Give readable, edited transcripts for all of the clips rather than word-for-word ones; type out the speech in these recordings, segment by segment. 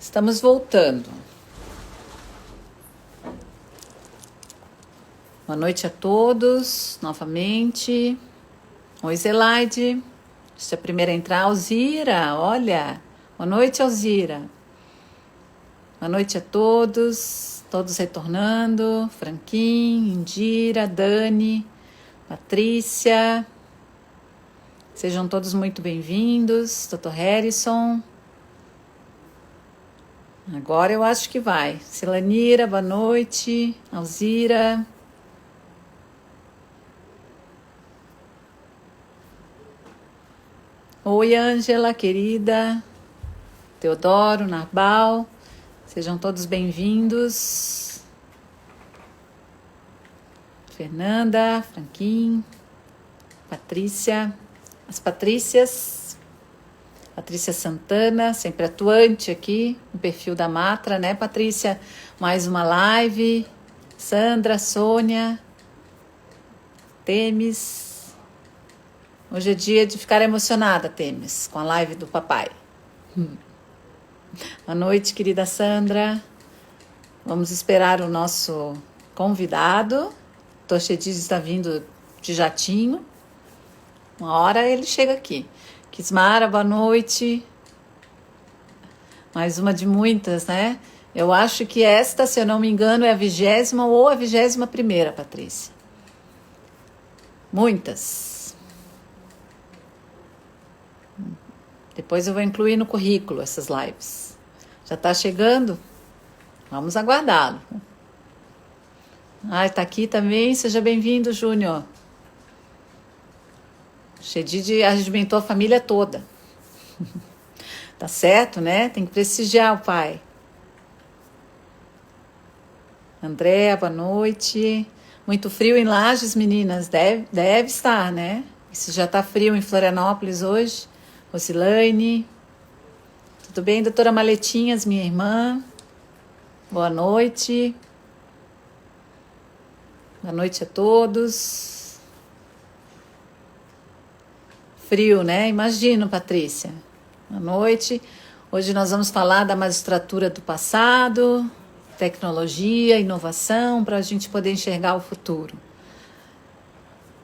Estamos voltando. Boa noite a todos, novamente. Oi, Zelaide. Deixa a primeira entrar. Alzira, olha. Boa noite, Alzira. Boa noite a todos retornando. Franquim, Indira, Dani, Patrícia. Sejam todos muito bem-vindos. Dr. Harrison. Agora eu acho que vai. Celanira, boa noite. Alzira. Oi, Ângela, querida. Teodoro, Narbal. Sejam todos bem-vindos. Fernanda, Franquim, Patrícia. As Patrícias. Patrícia Santana, sempre atuante aqui no perfil da Matra, né, Patrícia? Mais uma live. Sandra, Sônia, Temis. Hoje é dia de ficar emocionada, Temis, com a live do papai. Boa noite, querida Sandra. Vamos esperar o nosso convidado. Toshedid está vindo de jatinho. Uma hora ele chega aqui. Kismara, boa noite. Mais uma de muitas, né? Eu acho que esta, se eu não me engano, é a 20ª ou a 21ª, Patrícia. Muitas. Depois eu vou incluir no currículo essas lives. Já está chegando? Vamos aguardá-lo. Ah, está aqui também. Seja bem-vindo, Júnior. Shedid arregimentou a família toda. Tá certo, né? Tem que prestigiar o pai. Andréa, boa noite. Muito frio em Lages, meninas? Deve estar, né? Isso já tá frio em Florianópolis hoje. Rosilane. Tudo bem, doutora Maletinhas, minha irmã? Boa noite. Boa noite a todos. Frio, né? Imagino, Patrícia. Boa noite. Hoje nós vamos falar da magistratura do passado, tecnologia, inovação, para a gente poder enxergar o futuro.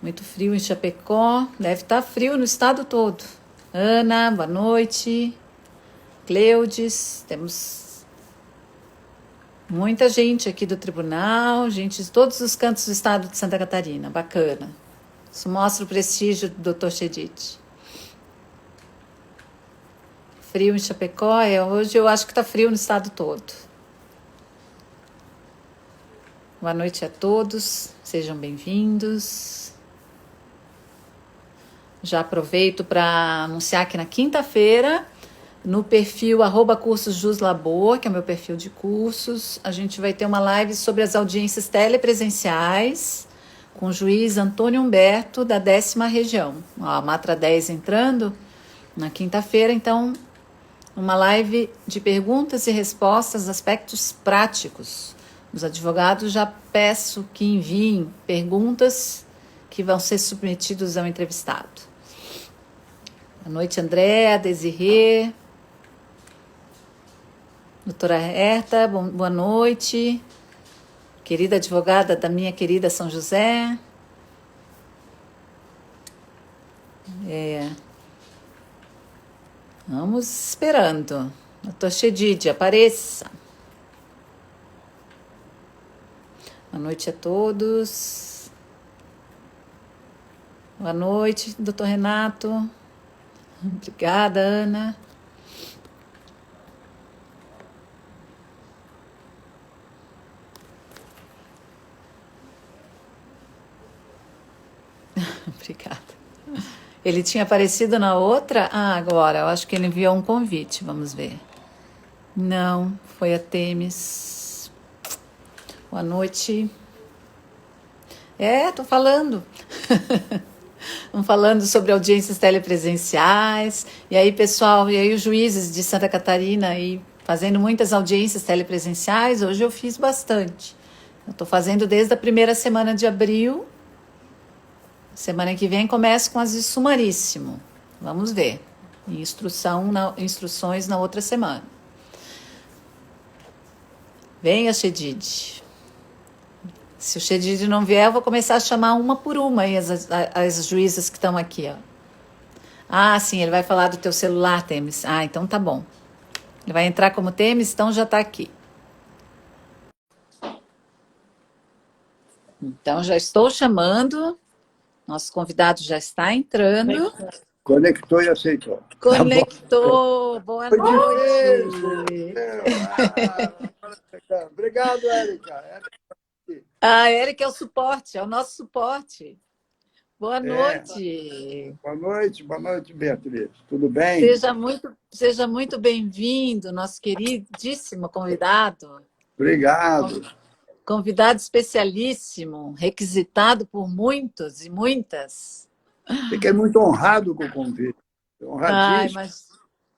Muito frio em Chapecó. Deve estar frio no estado todo. Ana, boa noite. Cleudes, temos muita gente aqui do tribunal, gente de todos os cantos do estado de Santa Catarina. Bacana. Isso mostra o prestígio do Dr. Shedid. Frio em Chapecó, hoje eu acho que está frio no estado todo. Boa noite a todos, sejam bem-vindos. Já aproveito para anunciar que na quinta-feira, no perfil @cursosjuslabor, que é o meu perfil de cursos, a gente vai ter uma live sobre as audiências telepresenciais com o juiz Antônio Humberto, da 10ª região. A Matra 10 entrando na quinta-feira, então, uma live de perguntas e respostas, aspectos práticos. Os advogados já peço que enviem perguntas que vão ser submetidos ao entrevistado. Boa noite, Andréa, Desirê, doutora Herta, boa noite. Querida advogada da minha querida São José. Vamos esperando. Doutor Shedid, apareça. Boa noite a todos. Boa noite, doutor Renato. Obrigada, Ana. Obrigada. Ele tinha aparecido na outra? Ah, agora, eu acho que ele enviou um convite, vamos ver. Não, foi a Temis. Boa noite. Tô falando. Vamos falando sobre audiências telepresenciais. E aí, pessoal, os juízes de Santa Catarina aí fazendo muitas audiências telepresenciais. Hoje eu fiz bastante. Eu estou fazendo desde a primeira semana de abril. Semana que vem começo com as de sumaríssimo. Vamos ver. Instruções na outra semana. Venha, Chedid. Se o Chedid não vier, eu vou começar a chamar uma por uma aí as juízas que estão aqui, ó. Ah, sim, ele vai falar do teu celular, Temis. Ah, então tá bom. Ele vai entrar como Temis, então já tá aqui. Então já estou chamando. Nosso convidado já está entrando. Conectou e aceitou. Conectou. Boa Foi noite. Obrigado, Érica. A Érica é o suporte, é o nosso suporte. Boa É. noite. Boa noite, Beatriz. Tudo bem? Seja muito bem-vindo, nosso queridíssimo convidado. Obrigado. Convidado especialíssimo, requisitado por muitos e muitas. Fiquei muito honrado com o convite. Ai, Honradíssimo. mas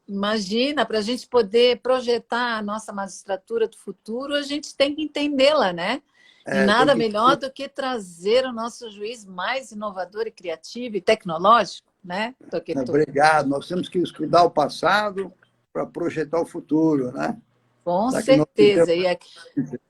imagina, para a gente poder projetar a nossa magistratura do futuro, a gente tem que entendê-la, né? E nada melhor do que trazer o nosso juiz mais inovador e criativo e tecnológico, né, Toqueto? Obrigado. Nós temos que estudar o passado para projetar o futuro, né? Com certeza.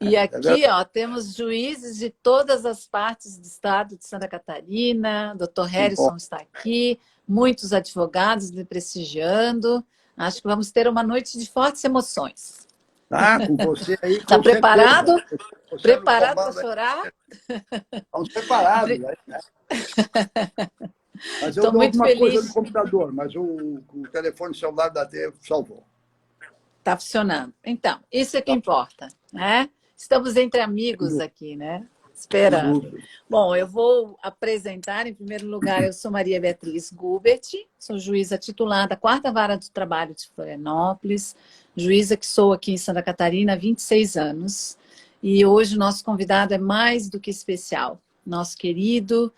E aqui, ó, temos juízes de todas as partes do estado de Santa Catarina. Dr. Harrison está aqui, muitos advogados lhe prestigiando. Acho que vamos ter uma noite de fortes emoções. Ah, com você aí. Está preparado? Você Preparado para chorar? Estamos preparados, né? Mas eu Estou dou muito alguma feliz. coisa no computador, mas o telefone celular da T salvou. Está funcionando. Então, isso é que importa, né? Estamos entre amigos aqui, né? Esperando. Bom, eu vou apresentar, em primeiro lugar, eu sou Maria Beatriz Gubert, sou juíza titular da 4ª Vara do Trabalho de Florianópolis, juíza que sou aqui em Santa Catarina há 26 anos, e hoje o nosso convidado é mais do que especial, nosso querido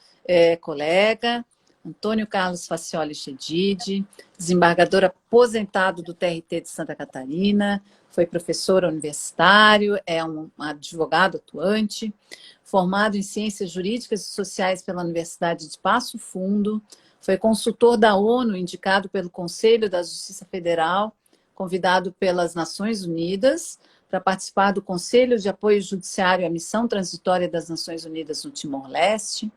colega, Antônio Carlos Facioli Chedid, desembargador aposentado do TRT de Santa Catarina, foi professor universitário, é um advogado atuante, formado em Ciências Jurídicas e Sociais pela Universidade de Passo Fundo, foi consultor da ONU, indicado pelo Conselho da Justiça Federal, convidado pelas Nações Unidas para participar do Conselho de Apoio Judiciário à Missão Transitória das Nações Unidas no Timor-Leste,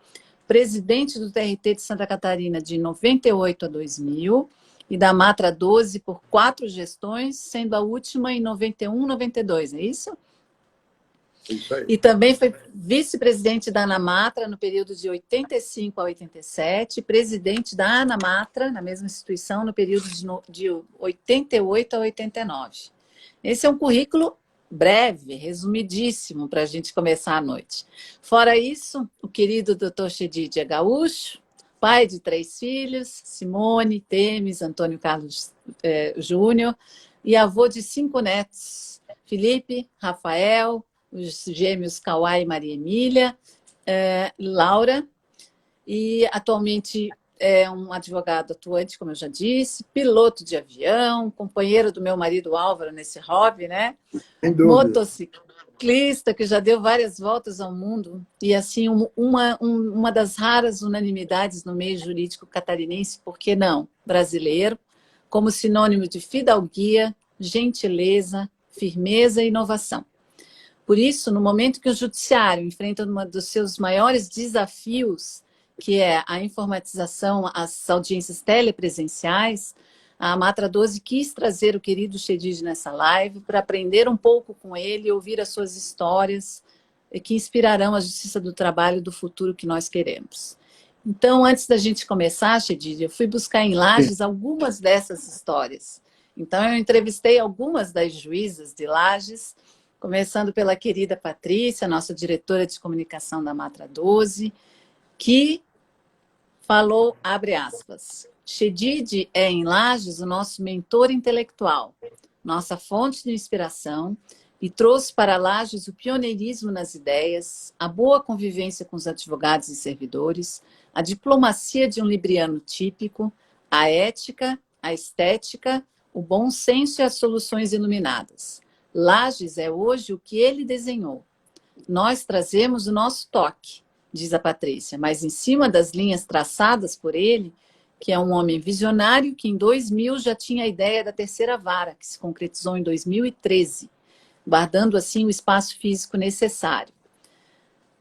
presidente do TRT de Santa Catarina de 98 a 2000 e da Matra 12 por 4 gestões, sendo a última em 91, 92, é isso? Isso aí. E também foi vice-presidente da Anamatra no período de 85 a 87, presidente da Anamatra, na mesma instituição, no período de 88 a 89. Esse é um currículo breve, resumidíssimo, para a gente começar a noite. Fora isso, o querido Dr. Chedid é gaúcho, pai de 3 filhos, Simone, Temis, Antônio Carlos Júnior, e avô de 5 netos, Felipe, Rafael, os gêmeos Cauá e Maria Emília, Laura, e atualmente é um advogado atuante, como eu já disse, piloto de avião, companheiro do meu marido Álvaro nesse hobby, né? Motociclista que já deu várias voltas ao mundo e, assim, uma das raras unanimidades no meio jurídico catarinense, por que não, brasileiro, como sinônimo de fidalguia, gentileza, firmeza e inovação. Por isso, no momento que o judiciário enfrenta um dos seus maiores desafios, que é a informatização, as audiências telepresenciais, a Matra 12 quis trazer o querido Chedid nessa live para aprender um pouco com ele e ouvir as suas histórias que inspirarão a justiça do trabalho do futuro que nós queremos. Então, antes da gente começar, Chedid, eu fui buscar em Lages algumas dessas histórias. Então, eu entrevistei algumas das juízas de Lages, começando pela querida Patrícia, nossa diretora de comunicação da Matra 12, que falou, abre aspas, Chedid é em Lages o nosso mentor intelectual, nossa fonte de inspiração, e trouxe para Lages o pioneirismo nas ideias, a boa convivência com os advogados e servidores, a diplomacia de um libriano típico, a ética, a estética, o bom senso e as soluções iluminadas. Lages é hoje o que ele desenhou. Nós trazemos o nosso toque, diz a Patrícia, mas em cima das linhas traçadas por ele, que é um homem visionário que em 2000 já tinha a ideia da 3ª vara, que se concretizou em 2013. guardando assim o espaço físico necessário.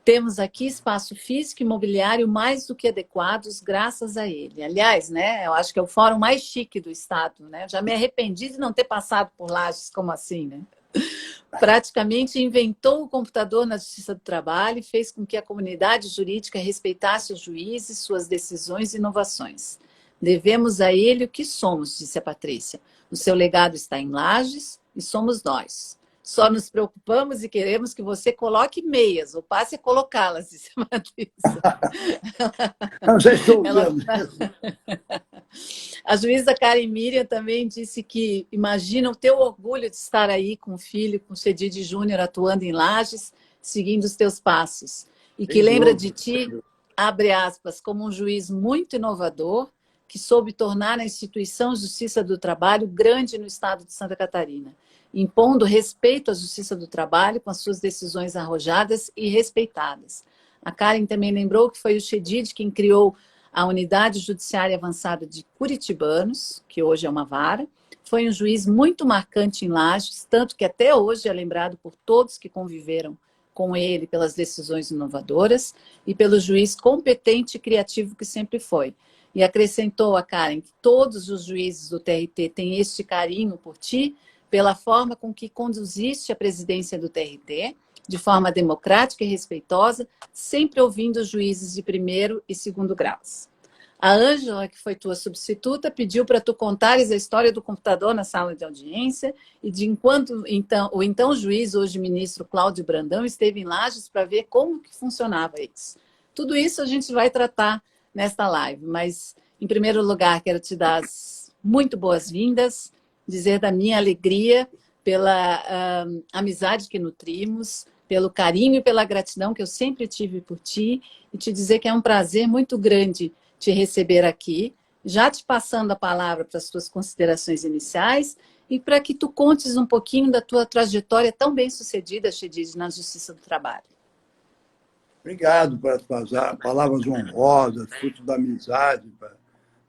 Temos aqui espaço físico e imobiliário mais do que adequados graças a ele. Aliás, né, eu acho que é o fórum mais chique do estado, né? Já me arrependi de não ter passado por Lages como assim, né? Praticamente inventou o computador na Justiça do Trabalho e fez com que a comunidade jurídica respeitasse os juízes, suas decisões e inovações. Devemos a ele o que somos, disse a Patrícia. O seu legado está em Lages e somos nós. Só nos preocupamos e queremos que você coloque meias, ou passe a colocá-las, disse a Patrícia. Não, já estou Ela... usando. A juíza Karen Miriam também disse que imagina o teu orgulho de estar aí com o filho, com o Chedid Júnior, atuando em Lages, seguindo os teus passos. E que lembra de ti, abre aspas, como um juiz muito inovador, que soube tornar a instituição Justiça do Trabalho grande no estado de Santa Catarina, impondo respeito à Justiça do Trabalho com as suas decisões arrojadas e respeitadas. A Karen também lembrou que foi o Chedid quem criou a Unidade Judiciária Avançada de Curitibanos, que hoje é uma vara. Foi um juiz muito marcante em Lages, tanto que até hoje é lembrado por todos que conviveram com ele pelas decisões inovadoras e pelo juiz competente e criativo que sempre foi. E acrescentou a Karen que todos os juízes do TRT têm este carinho por ti, pela forma com que conduziste a presidência do TRT, de forma democrática e respeitosa, sempre ouvindo os juízes de primeiro e segundo graus. A Ângela, que foi tua substituta, pediu para tu contares a história do computador na sala de audiência e de enquanto o então juiz, hoje ministro Cláudio Brandão, esteve em Lages para ver como que funcionava isso. Tudo isso a gente vai tratar nesta live, mas, em primeiro lugar, quero te dar as muito boas-vindas, dizer da minha alegria pela amizade que nutrimos, pelo carinho e pela gratidão que eu sempre tive por ti, e te dizer que é um prazer muito grande te receber aqui, já te passando a palavra para as tuas considerações iniciais e para que tu contes um pouquinho da tua trajetória tão bem-sucedida, Chedid, na Justiça do Trabalho. Obrigado por palavras honrosas, fruto da amizade,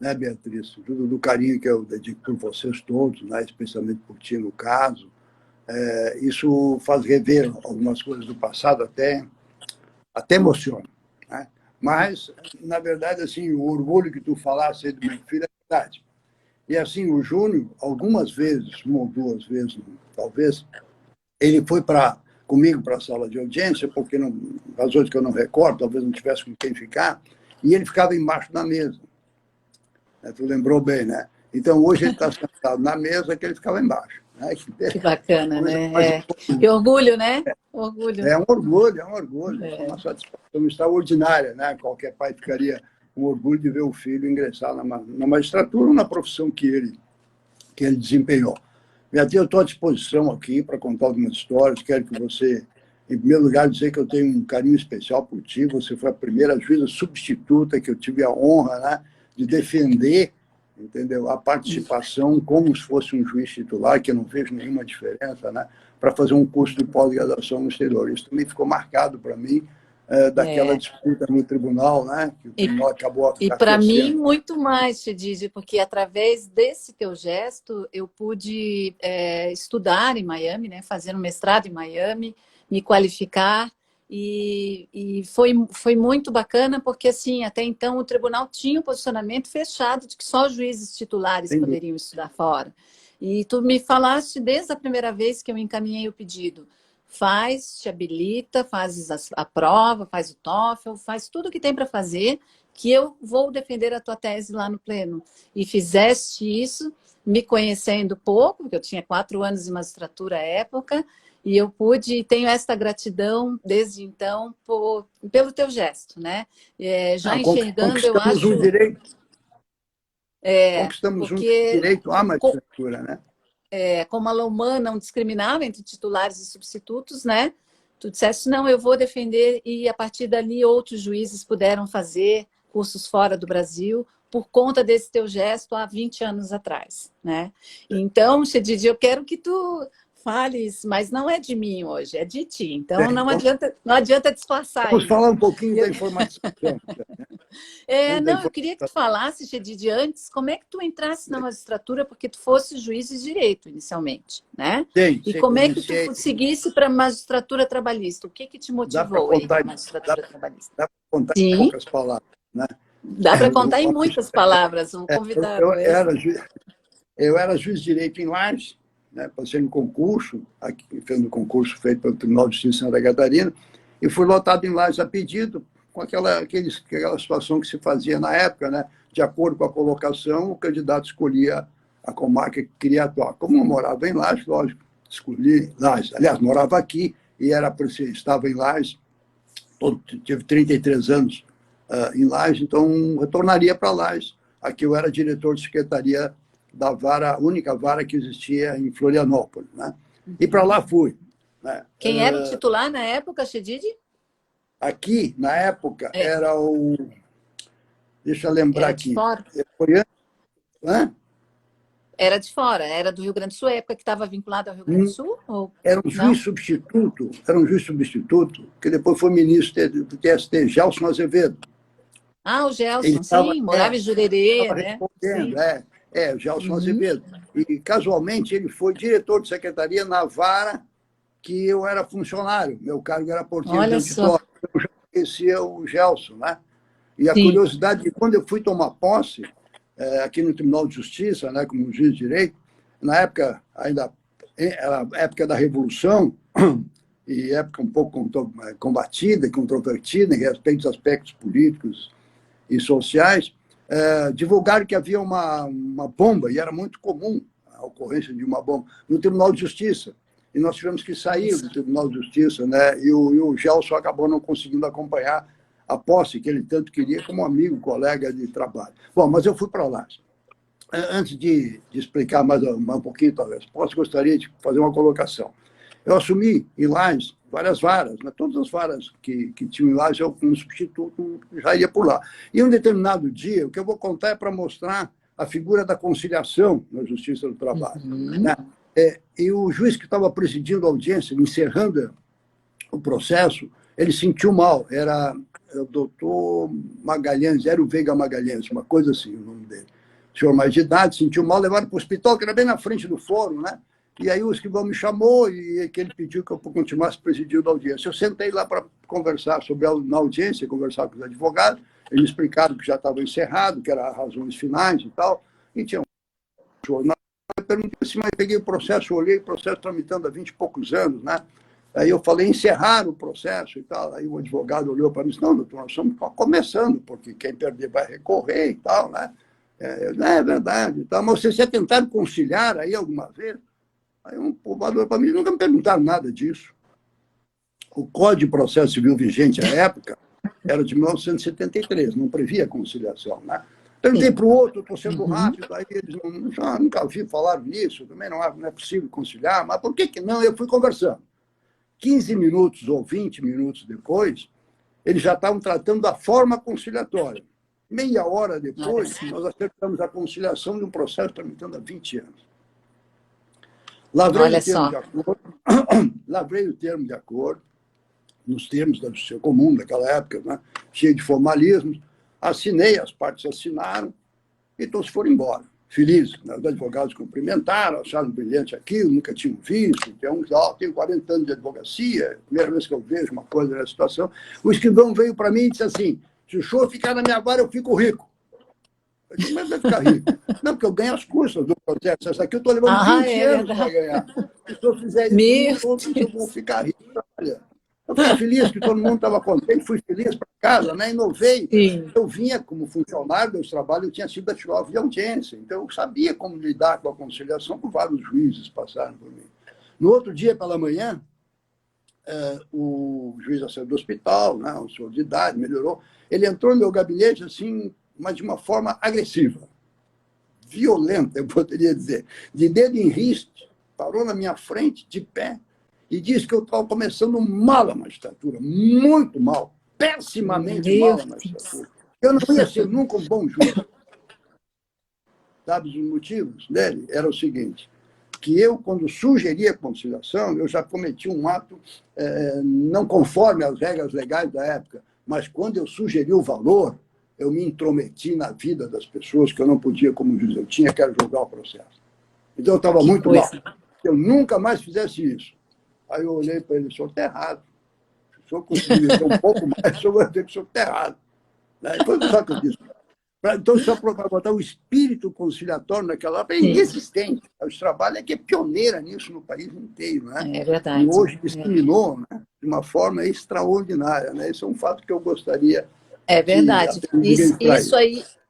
né, Beatriz? Tudo do carinho que eu dedico por vocês todos, né, especialmente por ti, no caso. Isso faz rever algumas coisas do passado, até emociona, né? Mas, na verdade, assim, o orgulho que tu falaste do meu filho é verdade. E, assim, o Júnior, algumas vezes, uma ou duas vezes, talvez, ele foi comigo para a sala de audiência, porque, razões que eu não recordo, talvez não tivesse com quem ficar, e ele ficava embaixo da mesa. Tu lembrou bem, né? Então, hoje ele está sentado na mesa, que ele ficava embaixo. Que bacana, né? Que orgulho, né? Orgulho. É um orgulho, é um orgulho. É uma satisfação extraordinária, né? Qualquer pai ficaria com orgulho de ver o filho ingressar na magistratura ou na profissão que ele desempenhou. Beatriz, eu estou à disposição aqui para contar algumas histórias. Quero que você, em primeiro lugar, dizer que eu tenho um carinho especial por ti. Você foi a primeira juíza substituta que eu tive a honra, né, de defender, entendeu, a participação como se fosse um juiz titular, que eu não vejo nenhuma diferença, né, para fazer um curso de pós-graduação no exterior. Isso também ficou marcado para mim, daquela disputa no tribunal, né, que o tribunal acabou E para mim, muito mais, Chedid, porque através desse teu gesto, eu pude estudar em Miami, né, fazer um mestrado em Miami, me qualificar, e foi muito bacana, porque assim, até então o tribunal tinha um posicionamento fechado de que só juízes titulares poderiam estudar fora. E tu me falaste desde a primeira vez que eu encaminhei o pedido, te habilita, faz a prova, faz o TOEFL, faz tudo o que tem para fazer, que eu vou defender a tua tese lá no pleno. E fizeste isso, me conhecendo pouco, porque eu tinha 4 anos de magistratura à época, e eu tenho esta gratidão desde então pelo teu gesto, né? Já enxergando, eu acho... Um direito. Conquistamos um direito à magistratura, né? Como a Lomã não discriminava entre titulares e substitutos, né? Tu disseste, não, eu vou defender, e a partir dali outros juízes puderam fazer cursos fora do Brasil por conta desse teu gesto há 20 anos atrás, né? Então, Chedid, eu quero que tu fales, mas não é de mim hoje, é de ti. Então, não adianta disfarçar. Vamos falar um pouquinho da informação. Muita Não, eu queria que tu informação. falasse, Gedide, antes, como é que tu entrasse na magistratura, porque tu fosse juiz de direito inicialmente, né? Sim, E sim, como eu é que tu iniciei. seguisse para a magistratura trabalhista? O que que te Dá para motivou aí para contar, a magistratura trabalhista? dá para contar em Sim, poucas palavras, né? dá para contar em muitas palavras, um Eu convidado esse. era, eu era juiz de direito em Lages, né? Passei no concurso, aqui, fez um concurso feito pelo Tribunal de Justiça de Santa Catarina, e fui lotado em Lages a pedido, com aquela situação que se fazia na época, né? De acordo com a colocação, o candidato escolhia a comarca que queria atuar. Como eu morava em Lages, lógico, escolhi Lages. Aliás, morava aqui e estava em Lages, tive 33 anos em Lages, então retornaria para Lages. Aqui eu era diretor de secretaria da vara, única vara que existia em Florianópolis, né? E para lá fui, né? Quem era o titular na época, Gedide? Aqui, na época, É, era o... Deixa eu lembrar era de aqui. fora? Foi antes, né? Era de fora, era do Rio Grande do Sul, época que estava vinculado ao Rio Grande do Sul? Ou não? Era um juiz substituto, que depois foi ministro do TST, Gelson Azevedo. Ah, o Ele Gelson, estava sim, morava em Jurerê, né? respondendo, Sim. o Gelson Uhum. Azevedo. E, casualmente, ele foi diretor de secretaria na vara que eu era funcionário. Meu cargo era porteiro de Olha só. auditório. Eu já conhecia o Gelson, né? E a Sim. curiosidade de quando eu fui tomar posse, aqui no Tribunal de Justiça, né, como juiz de direito, na época, ainda era a época da Revolução, e época um pouco combatida e controvertida em respeito aos aspectos políticos e sociais, divulgaram que havia uma bomba, e era muito comum a ocorrência de uma bomba, no Tribunal de Justiça. E nós tivemos que sair do Tribunal de Justiça, né? E o Gelson acabou não conseguindo acompanhar a posse que ele tanto queria como amigo, colega de trabalho. Bom, mas eu fui para lá. Antes de explicar mais um pouquinho a resposta, gostaria de fazer uma colocação. Eu assumi em Lages várias varas, né? Todas as varas que tinham em Lages, eu, como substituto, já ia por lá. E um determinado dia, o que eu vou contar é para mostrar a figura da conciliação na Justiça do Trabalho. Uhum. Né? E o juiz que estava presidindo a audiência, encerrando o processo, ele sentiu mal. Era o doutor Magalhães, era o Veiga Magalhães, uma coisa assim, o nome dele. O senhor mais de idade, sentiu mal, levaram para o hospital, que era bem na frente do fórum, né? E aí o escrivão me chamou e que ele pediu que eu continuasse presidindo a audiência. Eu sentei lá para conversar na audiência, conversar com os advogados, eles explicaram que já estava encerrado, que eram razões finais e tal, e tinha um jornal. Eu perguntei assim, mas eu peguei o processo, olhei o processo tramitando há 20 e poucos anos, né? Aí eu falei, encerrar o processo e tal. Aí o advogado olhou para mim e disse, não, doutor, nós estamos começando, porque quem perder vai recorrer e tal, né? É verdade. Tal. Mas vocês já tentaram conciliar aí alguma vez? Aí um povoador para mim, nunca me perguntaram nada disso. O Código de Processo Civil vigente à época era de 1973, não previa conciliação, né? Perguntei para o outro, estou sendo rápido, aí eles nunca ouvi falar nisso, também não é possível conciliar, mas por que não? Eu fui conversando. 15 minutos ou 20 minutos depois, eles já estavam tratando da forma conciliatória. Meia hora depois, nós acertamos a conciliação de um processo tramitando há 20 anos. Lavrei Olha o termo só. de acordo, lavrei o termo de acordo, nos termos da justiça comum daquela época, né? Cheio de formalismos, assinei, as partes assinaram, e todos foram embora. Felizes, né? Os advogados cumprimentaram, acharam brilhante aquilo, nunca tinham visto, tenho 40 anos de advocacia, primeira vez que eu vejo uma coisa nessa situação. O escrivão veio para mim e disse assim, se o senhor ficar na minha vara, eu fico rico. Eu disse, mas vai ficar rico. Não, porque eu ganho as custas do processo. Essa aqui eu estou levando 20 anos para ganhar. Se o senhor fizer isso Meu comigo, eu vou Deus. ficar rico. Olha, eu fiquei feliz que todo mundo estava contente, fui feliz para casa, né? Inovei. Sim. Eu vinha como funcionário dos trabalhos, eu tinha sido datilógrafo de audiência, então eu sabia como lidar com a conciliação, por vários juízes passaram por mim. No outro dia, pela manhã, o juiz já saiu do hospital, né, um senhor de idade, melhorou. Ele entrou no meu gabinete, assim, mas de uma forma agressiva, violenta, eu poderia dizer, de dedo em riste, parou na minha frente, de pé, e disse que eu estava começando mal a magistratura, muito mal, pessimamente mal a magistratura. Eu não ia ser nunca um bom juiz. Sabe os motivos dele? Era o seguinte, que eu, quando sugeri a conciliação, eu já cometi um ato não conforme às regras legais da época, mas quando eu sugeri o valor, eu me intrometi na vida das pessoas que eu não podia como juiz. Eu tinha que jogar o processo. Então, eu estava muito mal. Eu nunca mais fizesse isso. Aí eu olhei para ele, o senhor está errado. Se o senhor conseguir viver um pouco mais, o senhor vai ver que o senhor está errado. E foi só que eu disse. Então, só para botar o espírito conciliatório naquela hora, é inexistente. O trabalho é que é pioneira nisso no país inteiro. Né? É verdade. E hoje disseminou, né, de uma forma extraordinária. Né? Isso é um fato que eu gostaria. É verdade.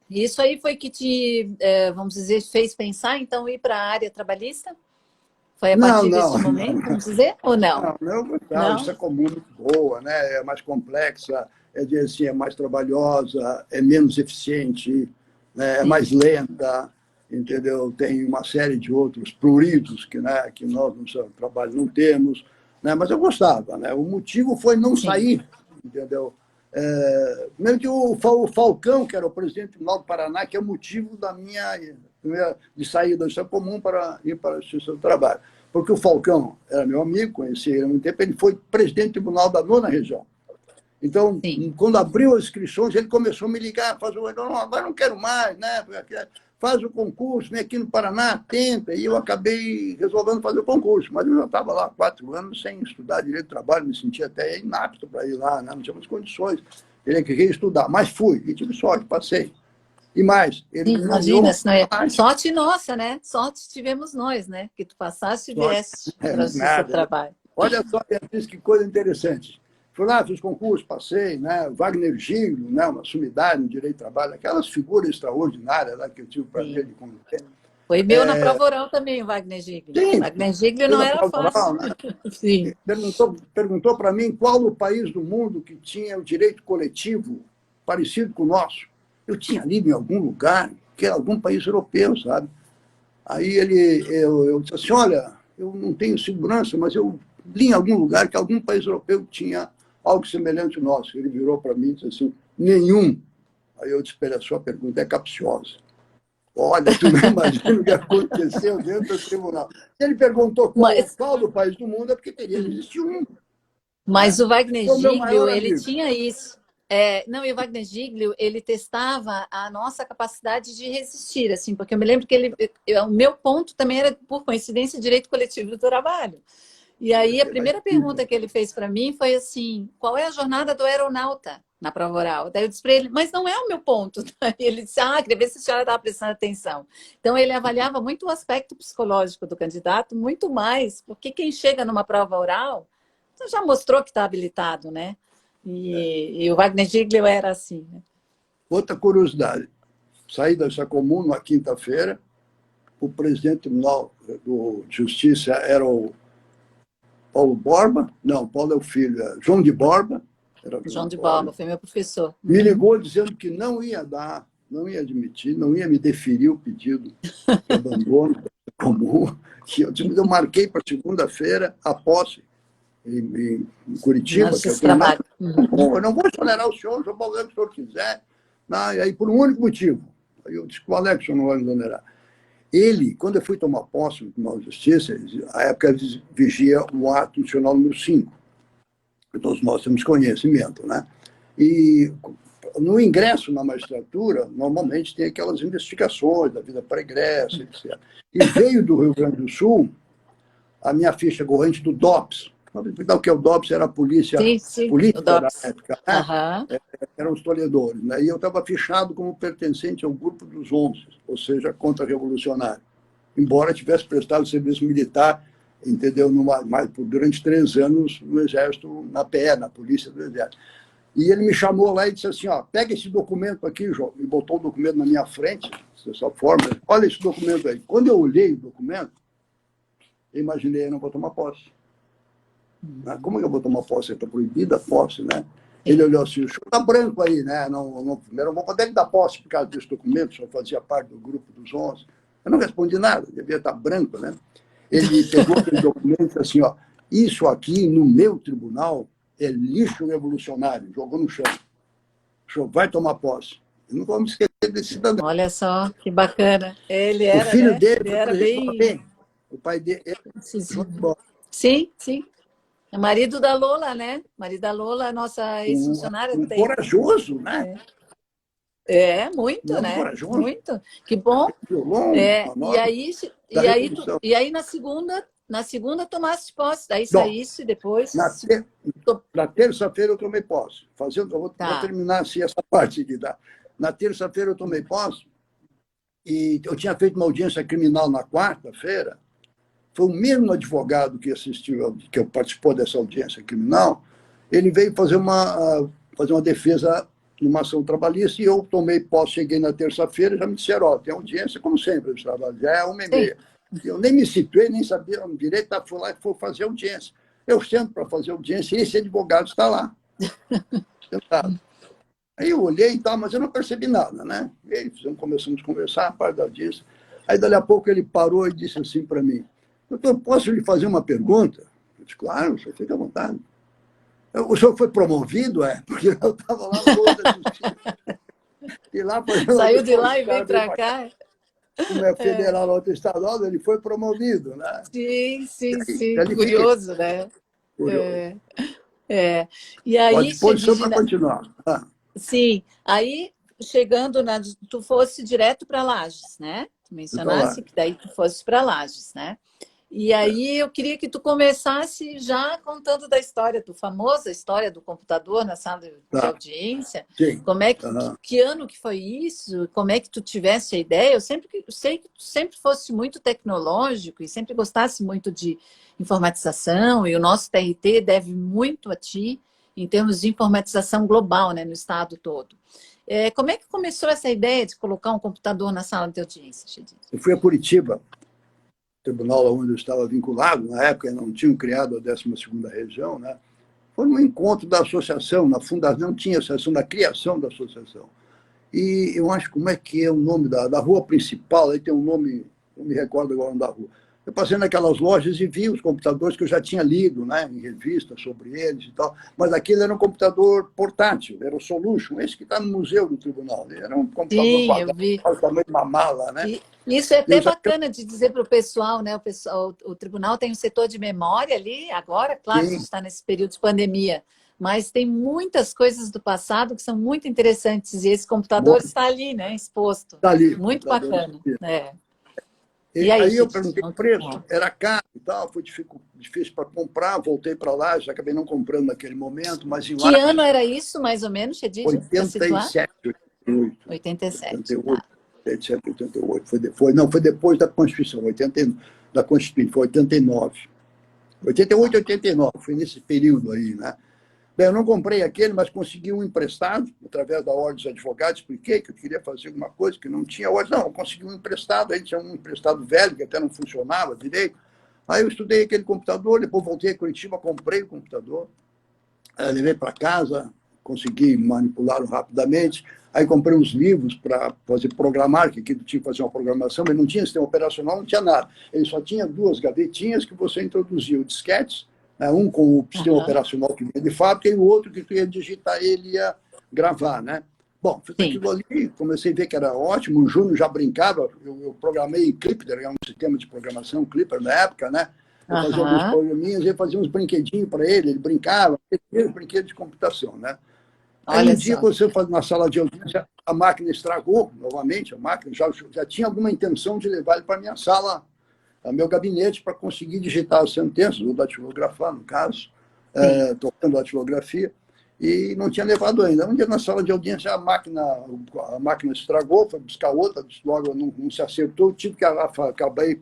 Isso aí foi que te, vamos dizer, fez pensar, então, ir para a área trabalhista? Foi a partir desse momento, vamos dizer, ou não? Não, isso é comum, muito boa, né? É mais complexa, assim, é mais trabalhosa, é menos eficiente, né? É mais lenta, entendeu? Tem uma série de outros pruridos que, né, que nós no seu trabalho não temos, né? Mas eu gostava, né? O motivo foi não sair, entendeu? Mesmo que o Falcão, que era o presidente do Tribunal do Paraná, que é o motivo da minha de sair da Justiça Comum para ir para a Justiça do Trabalho. Porque o Falcão era meu amigo, conheci ele há muito tempo, ele foi presidente do Tribunal da Nona Região. Então, quando abriu as inscrições, ele começou a me ligar, agora não quero mais, né? Faz o concurso, vem aqui no Paraná, tenta. E eu acabei resolvendo fazer o concurso. Mas eu já estava lá há 4 anos sem estudar direito do trabalho, me sentia até inapto para ir lá, né? Não tinha muitas condições. Ele queria estudar, mas fui, e tive sorte, passei. E mais, ele imagina, se não é... Sorte nossa, né? Sorte tivemos nós, né? Que tu passaste e vieste para a Justiça do Trabalho. Olha só, Beatriz, que coisa interessante. Fui lá, fiz concurso, passei, né? Wagner Giglio, né? Uma sumidade no direito do trabalho, aquelas figuras extraordinárias lá que eu tive o prazer de conhecer. Foi meu na prova oral também, o Wagner Giglio. Sim, Wagner Giglio não era fácil. Oral, né? Sim. Perguntou para mim qual o país do mundo que tinha o direito coletivo parecido com o nosso. Eu tinha lido em algum lugar, que era algum país europeu, sabe? Aí eu disse assim, olha, eu não tenho segurança, mas eu li em algum lugar que algum país europeu tinha algo semelhante ao nosso. Ele virou para mim e disse assim, nenhum. Aí eu disse, a sua pergunta é capciosa. Olha, tu não imagina o que aconteceu dentro do tribunal. Ele perguntou qual do país do mundo, é porque teria de existir um. Mas o Wagner Giglio, ele tinha isso. Não, e o Wagner Giglio, ele testava a nossa capacidade de resistir, assim, porque eu me lembro que o meu ponto também era, por coincidência, direito coletivo do trabalho. E aí a primeira pergunta que ele fez para mim foi assim, qual é a jornada do aeronauta na prova oral? Daí eu disse para ele, mas não é o meu ponto. Daí ele disse, queria ver se a senhora estava prestando atenção. Então ele avaliava muito o aspecto psicológico do candidato, muito mais, porque quem chega numa prova oral já mostrou que está habilitado, né? E o Wagner Giglio era assim. Né? Outra curiosidade, saí da Justiça Comum numa quinta-feira, o presidente do Tribunal de Justiça era o Paulo Borba, não, Paulo é o filho, João de Borba. João de Borba, foi meu professor. Me ligou dizendo que não ia dar, não ia admitir, não ia me deferir o pedido de abandono da Justiça Comum. Eu marquei para segunda-feira a posse em Curitiba, que eu não vou exonerar o senhor pode fazer o que o senhor quiser. E aí, por um único motivo. Aí eu disse, qual é que o senhor não vai exonerar? Ele, quando eu fui tomar posse no Tribunal de Justiça, a época vigia o ato nacional número 5. Todos nós temos conhecimento, né? E no ingresso na magistratura, normalmente tem aquelas investigações da vida pregressa, etc. E veio do Rio Grande do Sul a minha ficha corrente do DOPS. O que é o DOPS? Era a polícia política da época. Né? Eram os toledores. Né? E eu estava fichado como pertencente ao grupo dos 11, ou seja, contra-revolucionário. Embora tivesse prestado serviço militar, entendeu? Durante 3 anos no Exército, na PE, na Polícia do Exército. E ele me chamou lá e disse assim, pega esse documento aqui, João. E botou o documento na minha frente, dessa forma. Olha esse documento aí. Quando eu olhei o documento, eu imaginei, eu não vou tomar posse. Como é que eu vou tomar posse? Está proibida a posse, né? Ele olhou assim, o senhor está branco aí, né? Primeiro, não poder dar posse por causa desse documento, o senhor fazia parte do grupo dos 11. Eu não respondi nada, devia estar branco, né? Ele pegou aquele documento e disse assim, isso aqui no meu tribunal é lixo revolucionário, jogou no chão. O senhor vai tomar posse. Eu não vou me esquecer desse cidadão. Olha só, que bacana. Ele era, o filho né? dele ele era bem... O pai dele... Sim, sim. É marido da Lola, né? Marido da Lola, nossa ex-funcionária. Corajoso, né? É, muito, Muito né? corajoso. Muito. Que bom. Violão, É, a nota da Revolução. e aí na segunda tomaste posse, daí Bom, saísse na, depois. ter, na terça-feira eu tomei posse. Vou Tá, terminar assim, essa parte aqui. Tá? Na terça-feira eu tomei posse e eu tinha feito uma audiência criminal na quarta-feira. Foi o mesmo advogado que assistiu, que participou dessa audiência criminal, ele veio fazer uma defesa numa ação trabalhista e eu tomei posse, cheguei na terça-feira e já me disseram, ó, tem audiência, como sempre, eles trabalham, já é 1h30. sim. Eu nem me situei, nem sabia direito, fui lá e fui fazer audiência. Eu sento para fazer audiência e esse advogado está lá, sentado. Aí eu olhei e tal, mas eu não percebi nada, né? E aí começamos a conversar, a parte da audiência. Aí, dali a pouco, ele parou e disse assim para mim, doutor, posso lhe fazer uma pergunta? Eu disse, claro, o senhor fica à vontade. O senhor foi promovido, é? Porque eu estava lá no outro da justiça. E lá fazendo Saiu de depois, lá o e veio cara veio para para cá, cá. como é É. federal, outro estadual, ele foi promovido, né? Sim, sim, E sim. ali fiquei Curioso, né? curioso. É, é. E À aí, disposição para continuar. sim, aí chegando na. Tu fosse direto para Lages, né? Tu Eu estou lá. mencionasse que daí tu fosse para Lages, né? E aí eu queria que tu começasse já contando da história, do famosa história do computador na sala de Tá, audiência. sim. Como é Uhum. que ano que foi isso? Como é que tu tivesse a ideia? Eu sei que tu sempre fosse muito tecnológico e sempre gostasse muito de informatização, e o nosso TRT deve muito a ti em termos de informatização global, né, no estado todo. Como é que começou essa ideia de colocar um computador na sala de audiência, Chedid? Eu fui a Curitiba, tribunal onde eu estava vinculado, na época não tinham criado a 12ª região, né? Foi num encontro da associação, na fundação, não tinha associação, da criação da associação. E eu acho, como é que é o nome da rua principal, aí tem um nome, não me recordo agora o nome da rua. Eu passei naquelas lojas e vi os computadores que eu já tinha lido, né, em revistas sobre eles e tal, mas aquele era um computador portátil, era o Solution, esse que está no museu do tribunal. Era um computador Sim, eu quadrado, vi. o tamanho de uma mala, né? E isso é Eu até já bacana de dizer para o pessoal, né? O tribunal tem um setor de memória ali, agora, claro, a gente tinha está nesse período de pandemia, mas tem muitas coisas do passado que são muito interessantes, e esse um computador monte está ali, né? Exposto. ali, Muito computador nesse bacana. dia. É. E E aí, aí eu Chedid? perguntei o preço, era caro e tal, foi difícil para comprar, voltei para lá, já acabei não comprando naquele momento, mas em Que ano Lages, era isso, mais ou menos, Chedid, para situar? 87, 88, 87, 88, tá. 87, 88. Foi depois da Constituição, 80, da Constituição, foi 89. 88, Tá. 89, foi nesse período aí, né? Bem, eu não comprei aquele, mas consegui um emprestado, através da Ordem dos Advogados, expliquei que eu queria fazer alguma coisa, que não tinha ordem. Não, eu consegui um emprestado, aí tinha um emprestado velho, que até não funcionava direito. Aí eu estudei aquele computador, depois voltei a Curitiba, comprei o computador, levei para casa, consegui manipulá-lo rapidamente. Aí comprei uns livros para fazer programar, que aqui tinha que fazer uma programação, mas não tinha sistema operacional, não tinha nada. Ele só tinha duas gavetinhas que você introduzia o disquetes, né, um com o sistema Aham. operacional que vinha de fábrica e o outro que tu ia digitar ele ia gravar, né? Bom, fiz Sim, aquilo ali, comecei a ver que era ótimo, o Júnior já brincava, eu programei em Clipper, era um sistema de programação Clipper na época, né? Eu fazia alguns aham. programinhas, eu fazia uns brinquedinhos para ele, ele brincava, brinquedo de computação, né? Aí um Olha dia, só. você faz na sala de audiência, a máquina estragou, novamente, a máquina já tinha alguma intenção de levar ele para a minha sala, ao meu gabinete, para conseguir digitar as sentenças, ou datilografar, no caso, Sim. tocando datilografia, e não tinha levado ainda. Um dia, na sala de audiência, a máquina estragou, foi buscar outra, logo não se acertou, tive que acabei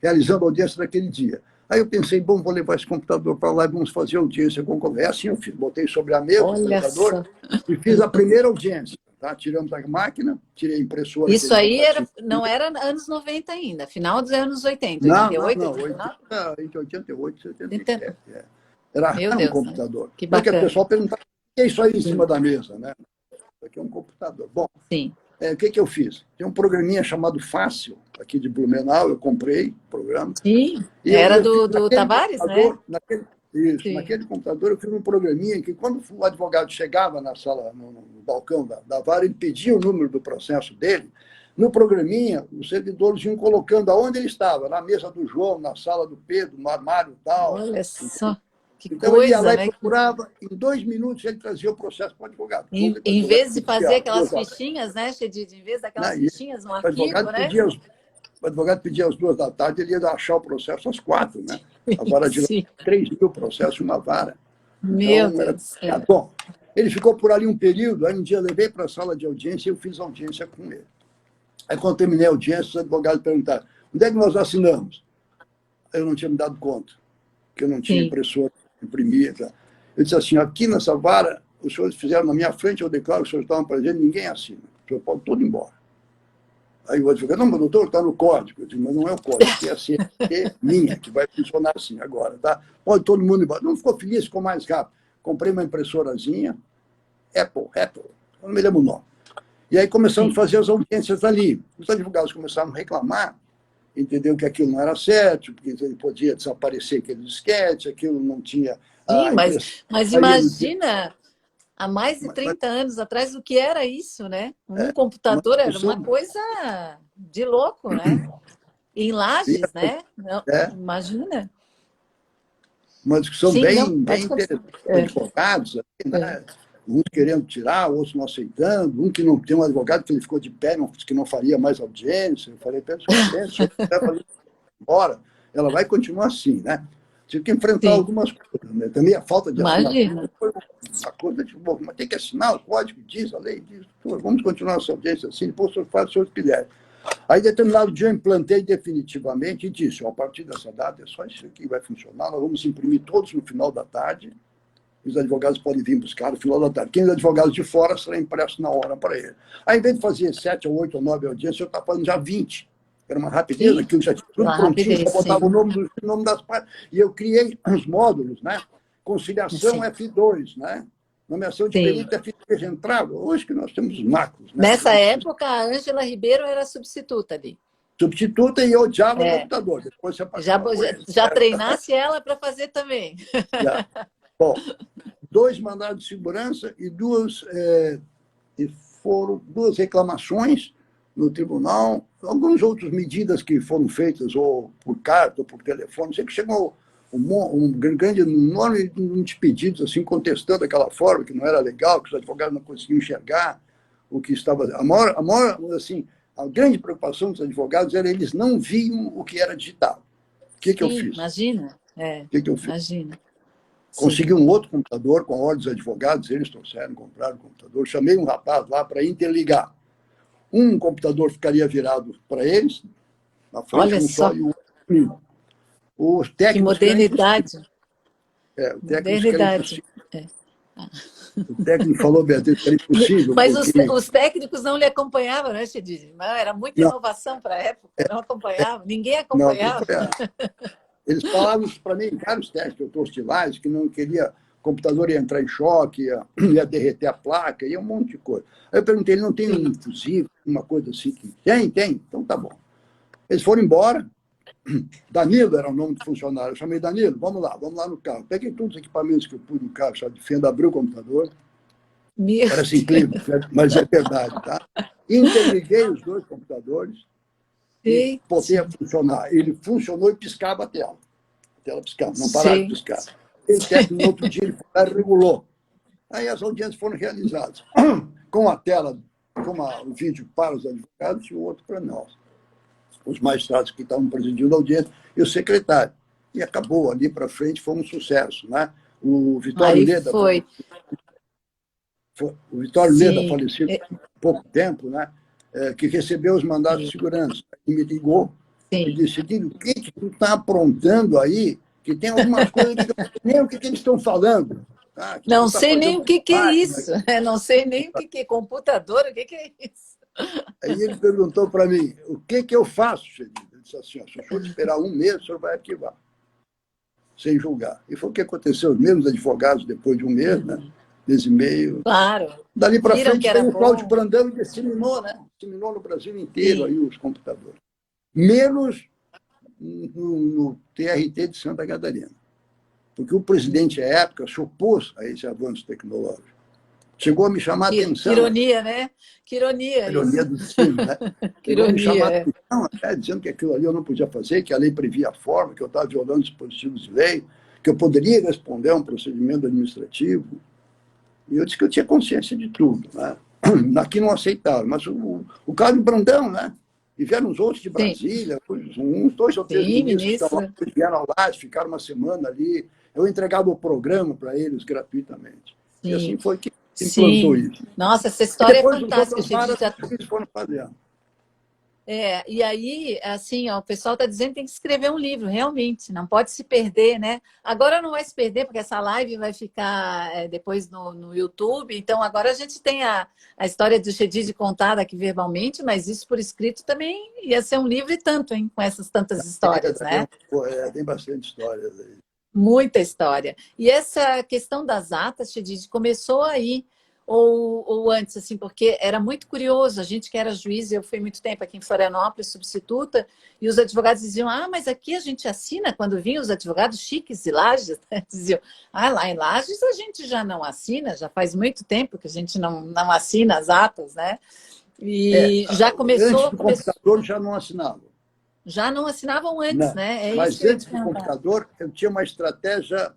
realizando a audiência naquele dia. Aí eu pensei, bom, vou levar esse computador para lá e vamos fazer audiência com o computador. É assim eu fiz, botei sobre a mesa o Olha computador só. e fiz a primeira audiência. Tá? Tiramos a máquina, tirei a impressora que Isso ele aí compartilha. não era anos 90 ainda, final dos anos 80, Não, não, 88, não, 89? entre 88 e 77. 80. É. Era Meu raro um Deus, né? computador. Que Porque o bacana. pessoal perguntava, o que é isso aí em cima Sim, da mesa? Né? Isso aqui é um computador. Bom, sim. o que eu fiz? Tem um programinha chamado Fácil, aqui de Blumenau, eu comprei o programa. Sim, E era eu fiz do naquele Tavares, né? computador, isso, Sim. naquele computador eu fiz um programinha que quando o advogado chegava na sala, no balcão da vara, ele pedia o número do processo dele, no programinha, os servidores iam colocando aonde ele estava, na mesa do João, na sala do Pedro, no armário e tal. Olha só. Que Então, ele ia coisa, lá e né? procurava, em 2 minutos ele trazia o processo para o advogado. Em vez de fazer aquelas fichinhas, né, Chedid? Em vez daquelas Né? fichinhas no O arquivo, advogado né? pedia, o advogado pedia às 2 da tarde, ele ia achar o processo às 4, né? A vara de Sim. 3.000 processos, uma vara. Meu Então, era... Deus. Bom, ele ficou por ali um período, aí um dia eu levei para a sala de audiência e eu fiz audiência com ele. Aí, quando terminei a audiência, os advogados perguntaram: onde é que nós assinamos? Eu não tinha me dado conta, que eu não tinha Sim. impressora, imprimir. Tá? Eu disse assim: aqui nessa vara, os senhores fizeram na minha frente, eu declaro que os senhores estavam presentes, ninguém assina. O senhor pode todo ir embora. Aí o advogado: não, mas doutor, está no código. Eu disse: mas não é o código, é a CNT minha, que vai funcionar assim agora. Tá? Pode todo mundo ir embora. Não ficou feliz, ficou mais rápido. Comprei uma impressorazinha, Apple, eu não me lembro o nome. E aí começamos a fazer as audiências ali. Os advogados começaram a reclamar, entendeu que aquilo não era certo, porque ele podia desaparecer aquele disquete, aquilo não tinha Sim, a impressão. mas imagina, há mais de 30 anos atrás, o que era isso, né? Um Uma computador era uma discussão, coisa de louco, né? Em Lages, né? Não, é, imagina. uma discussão Sim, não, bem pode continuar. interessante com advogados, né? Uns querendo tirar, outros não aceitando, um que não tem um advogado que ele ficou de pé, que não faria mais audiência. Eu falei: pensa, vai fazer embora, ela vai continuar assim, né? Tive que enfrentar Sim, algumas coisas, né? Também a falta de assinatura imagina. foi uma coisa de bom, mas tem que assinar o código, diz, a lei diz, vamos continuar essa audiência assim, depois o senhor faz o senhor quiser. Aí, determinado dia, eu implantei definitivamente e disse: a partir dessa data é só isso aqui que vai funcionar, nós vamos imprimir todos no final da tarde, e os advogados podem vir buscar no final da tarde. Quem é advogado de fora será impresso na hora para ele. Aí, em vez de fazer 7 ou 8 ou 9 audiências, eu estava fazendo já 20. Era uma rapidez, Sim, aquilo já tinha tudo uma prontinho, só rapidez, botava sim. o nome das partes. E eu criei os módulos, né? Conciliação Sim, F2, né? Nomeação de sim. perito F3 entrava. Hoje que nós temos macros, né? Nessa época, a Ângela Ribeiro era substituta ali. Substituta, e eu odiava É, computador. Depois se já, apaixonou por ele. já treinasse ela para fazer também. Já. Bom, 2 mandados de segurança e foram 2 reclamações no tribunal, algumas outras medidas que foram feitas ou por carta ou por telefone. Sei que chegou um grande, enorme número de pedidos assim, contestando aquela forma, que não era legal, que os advogados não conseguiam enxergar o que estava... assim, a grande preocupação dos advogados era eles não viam o que era digital. O que eu Sim, fiz? imagina. É, O que eu fiz? imagina. Sim. Consegui um outro computador com a ordem dos advogados, eles trouxeram, compraram o computador. Chamei um rapaz lá para interligar. Um computador ficaria virado para eles, na frente, Olha um só, só, e o outro comigo. Os que técnicos que era impossível. modernidade. O técnico que era Modernidade. impossível. É. O técnico falou, Beatriz, que era impossível, Mas porque... os técnicos não lhe acompanhavam, né, Chedid? Era muita Não, inovação para a época, não acompanhavam, ninguém não, acompanhava. eles falavam para mim, vários técnicos hostilais, que não queria, o computador ia entrar em choque, ia derreter a placa, ia um monte de coisa. Aí eu perguntei: ele não tem um Sim. fusível, uma coisa assim? Tem, então tá bom. Eles foram embora. Danilo era o nome do funcionário. Eu chamei: Danilo, vamos lá no carro. Peguei todos os equipamentos que eu pude no carro, chave de fenda, abri o computador. Meu Parece incrível, Deus. mas é verdade, tá? Interliguei os 2 computadores e botei a Gente, funcionar. Ele funcionou e piscava a tela. A tela piscava, não parava de gente. piscar. E o técnico, no outro dia, ele foi lá e regulou. Aí as audiências foram realizadas. Com a tela, o vídeo para os advogados e o outro para nós. Os magistrados que estavam presidindo a audiência e o secretário. E acabou, ali para frente foi um sucesso. Né? O Vitório Aí Leda, foi. Sim. falecido há pouco tempo, né? Que recebeu os mandados de segurança, e me ligou e Sim. disse: Guilherme, o que tu está aprontando aí? Que tem algumas coisas que eu não sei nem o que eles estão falando. Tá? Que tu Não está sei nem fazendo o que é máquina. isso. Não sei nem o que é computador, o que é isso. Aí ele perguntou para mim: o que eu faço, Xerife? Ele disse assim: se o senhor esperar um mês, o senhor vai arquivar, sem julgar. E foi o que aconteceu. Os mesmos advogados, depois de um mês, né? Mês e meio. Claro. Dali para Viram que frente era veio o Cláudio bom. Brandão e disseminou, né? Disseminou no Brasil inteiro Sim. aí os computadores. Menos no TRT de Santa Catarina. Porque o presidente, à época, se opôs a esse avanço tecnológico. Chegou a me chamar a Que atenção, ironia, né? Que a ironia ironia isso. do destino, né? Que Chegou a me chamar a ironia, atenção, dizendo que aquilo ali eu não podia fazer, que a lei previa a forma, que eu estava violando dispositivos de lei, que eu poderia responder a um procedimento administrativo. E eu disse que eu tinha consciência de tudo, né? Aqui não aceitava, mas o Cláudio Brandão, né? E vieram os outros de Brasília, uns 2 ou 3 ministros que estavam lá, vieram lá, ficaram uma semana ali. Eu entregava o programa para eles gratuitamente. Sim. E assim foi que implantou isso. Nossa, essa história é fantástica. Eles foram fazendo. E aí, assim, ó, o pessoal está dizendo que tem que escrever um livro, realmente, não pode se perder, né? Agora não vai se perder, porque essa live vai ficar depois no YouTube, então agora a gente tem a história do Chedid contada aqui verbalmente, mas isso por escrito também ia ser um livro e tanto, hein, com essas tantas histórias, né? Tem bastante histórias aí. Muita história. E essa questão das atas, Chedid, começou aí, ou antes, assim, porque era muito curioso, a gente que era juiz, eu fui muito tempo aqui em Florianópolis, substituta, e os advogados diziam, mas aqui a gente assina, quando vinham os advogados chiques de Lages, né? Diziam, lá em Lages a gente já não assina, já faz muito tempo que a gente não assina as atas, né? E já começou... Antes do computador já não assinava. Já não assinavam antes, né? Mas antes do computador, eu tinha uma estratégia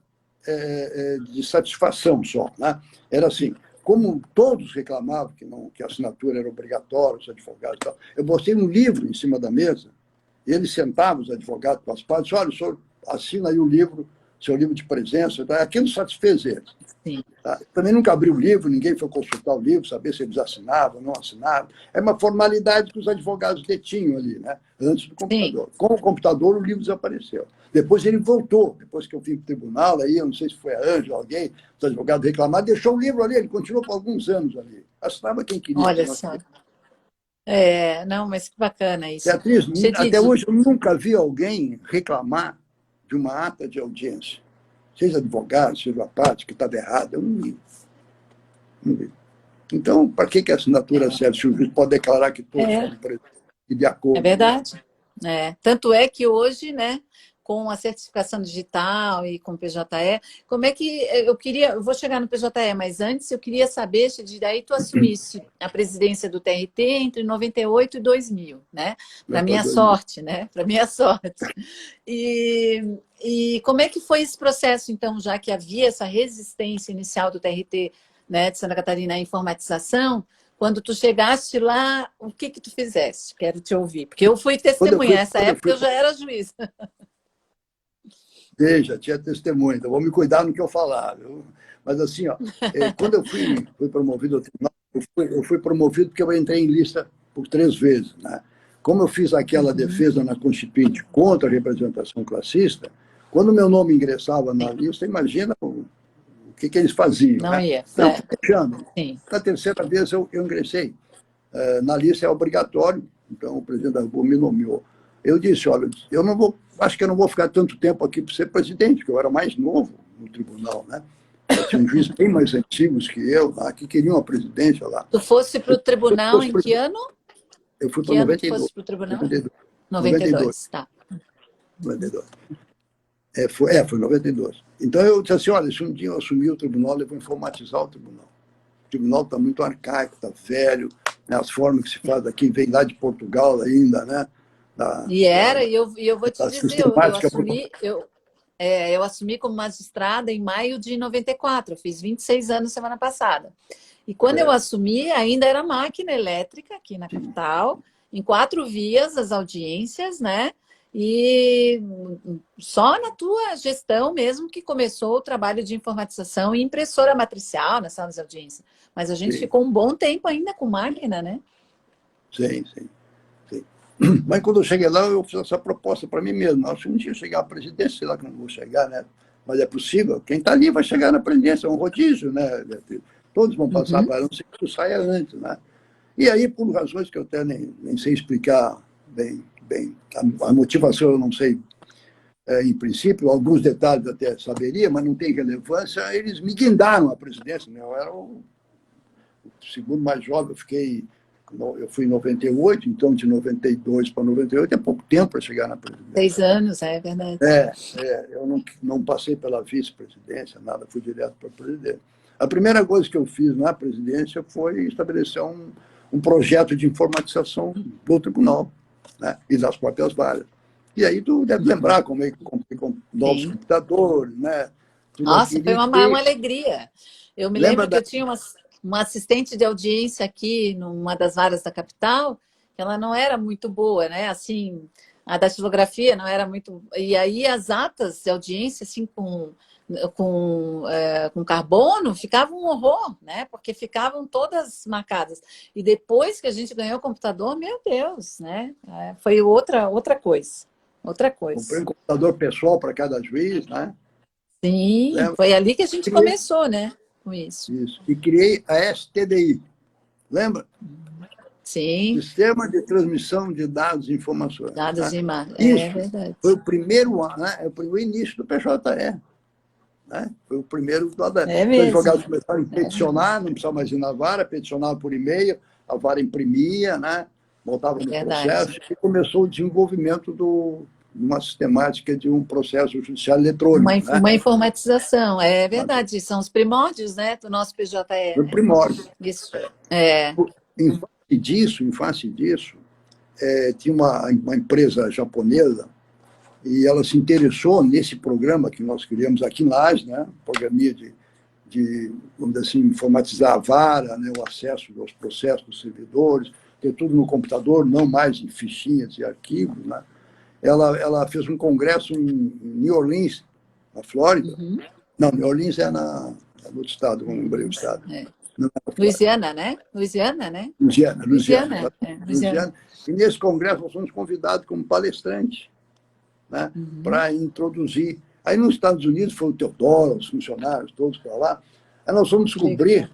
de satisfação só, né? Era assim, como todos reclamavam que a assinatura era obrigatória, os advogados e tal, eu botei um livro em cima da mesa, e eles sentavam, os advogados com as partes, olha, o senhor assina aí o livro, seu livro de presença, tá? Aquilo satisfez eles. Sim. Tá? Também nunca abri o livro, ninguém foi consultar o livro, saber se eles assinavam ou não assinavam. É uma formalidade que os advogados detinham ali, né? Antes do computador. Sim. Com o computador, o livro desapareceu. Depois ele voltou, depois que eu vim para o tribunal, aí eu não sei se foi a Ângela, alguém, os advogados reclamaram, deixou o livro ali, ele continuou por alguns anos ali. Assinava quem queria. Olha só. Não, mas que bacana isso. Beatriz, até hoje eu nunca vi alguém reclamar de uma ata de audiência. Seja advogado, seja a parte que estava errada, eu não vi. Não vi. Então, para que a assinatura serve? Se o juiz pode declarar que todos foram presos e de acordo. É verdade. Tanto é que hoje, né, com a certificação digital e com o PJE, como é que eu vou chegar no PJE, mas antes eu queria saber, se daí tu assumisse a presidência do TRT entre 98 e 2000, né? Para minha sorte, né? Para minha sorte. E como é que foi esse processo, então, já que havia essa resistência inicial do TRT, né, de Santa Catarina à informatização? Quando tu chegaste lá, o que tu fizeste? Quero te ouvir, porque eu fui testemunha. Nessa época eu já era juiz. Já tinha testemunha, então vou me cuidar no que eu falar. Viu? Mas assim, quando eu fui promovido ao tribunal, eu fui promovido porque eu entrei em lista por 3 vezes. Né? Como eu fiz aquela defesa na Constituinte contra a representação classista, quando meu nome ingressava na lista, imagina o que eles faziam. Não né? ia. Eu fui fechando. Na terceira vez eu ingressei. Na lista é obrigatório, então o presidente da República me nomeou. Eu disse, olha, acho que eu não vou ficar tanto tempo aqui para ser presidente, porque eu era mais novo no tribunal, né? Eu tinha um juiz bem mais antigos que eu, lá, que queriam a presidência lá. Tu fosse para o tribunal em que ano? Eu fui para 92. Que ano tu fosse para o tribunal? 92, tá. 92. Foi 92. Então eu disse assim, olha, se um dia eu assumir o tribunal, eu vou informatizar o tribunal. O tribunal está muito arcaico, está velho, né? As formas que se faz aqui, vem lá de Portugal ainda, né? E eu vou te dizer, eu assumi como magistrada em maio de 94, eu fiz 26 anos semana passada. E quando eu assumi, ainda era máquina elétrica aqui na capital, em 4 vias as audiências, né? E só na tua gestão mesmo que começou o trabalho de informatização e impressora matricial nas salas de audiência. Mas a gente ficou um bom tempo ainda com máquina, né? Sim. Mas quando eu cheguei lá, eu fiz essa proposta para mim mesmo. Nossa, um dia eu chegar à presidência, sei lá que não vou chegar, né? Mas é possível. Quem está ali vai chegar na presidência, é um rodízio, né? Todos vão passar para não sei que tu saia antes, né? E aí, por razões que eu até nem sei explicar bem, a motivação eu não sei, em princípio, alguns detalhes até saberia, mas não tem relevância, eles me guindaram à presidência, né? Eu era o segundo mais jovem, eu fui em 98, então de 92 para 98 é pouco tempo para chegar na presidência. 6 anos, é verdade. Eu não passei pela vice-presidência, nada, fui direto para a presidência. A primeira coisa que eu fiz na presidência foi estabelecer um projeto de informatização do tribunal, né, e das próprias varas. E aí tu deve lembrar como novos sim. computadores, né? Tudo Nossa, aquilo. foi uma alegria. Eu me Lembra lembro que da... eu tinha uma assistente de audiência aqui numa das varas da capital, que ela não era muito boa, né? Assim, a datilografia não era muito. E aí as atas de audiência, assim, com carbono, ficavam um horror, né? Porque ficavam todas marcadas. E depois que a gente ganhou o computador, meu Deus, né? Foi outra coisa. Outra Comprei coisa. um computador pessoal para cada juiz, né? Sim, Lembra? foi ali que a gente Criei começou, né? Com isso. isso. E criei a STDI. Lembra? Sim, Sistema de Transmissão de Dados e Informações. dados Né? de imagem. É Isso verdade. foi o primeiro, né? Foi o início do PJE. Né? Foi o primeiro. Então, É os mesmo. advogados começaram a peticionar, não precisava mais ir na vara, peticionava por e-mail, a vara imprimia, né? Voltava É no verdade. processo, e começou o desenvolvimento de uma sistemática de um processo judicial eletrônico. Né? Uma informatização, é verdade. São os primórdios, né, do nosso PJE, Foi né? primórdio. Isso. É. Em face disso, tinha uma empresa japonesa e ela se interessou nesse programa que nós criamos aqui em Lages, né? Programinha vamos dizer assim, informatizar a vara, né? O acesso aos processos dos servidores, ter tudo no computador, não mais em fichinhas e arquivos. Né? Ela fez um congresso em New Orleans, na Flórida. Uhum. Não, New Orleans é no outro estado, não lembrei o estado. É. Não é na Flórida. Louisiana, né? Louisiana, né? Louisiana. Louisiana. E nesse congresso nós fomos convidados como palestrantes, né, Uhum. para introduzir. Aí nos Estados Unidos foi o Teodoro, os funcionários todos para lá. Aí nós fomos descobrir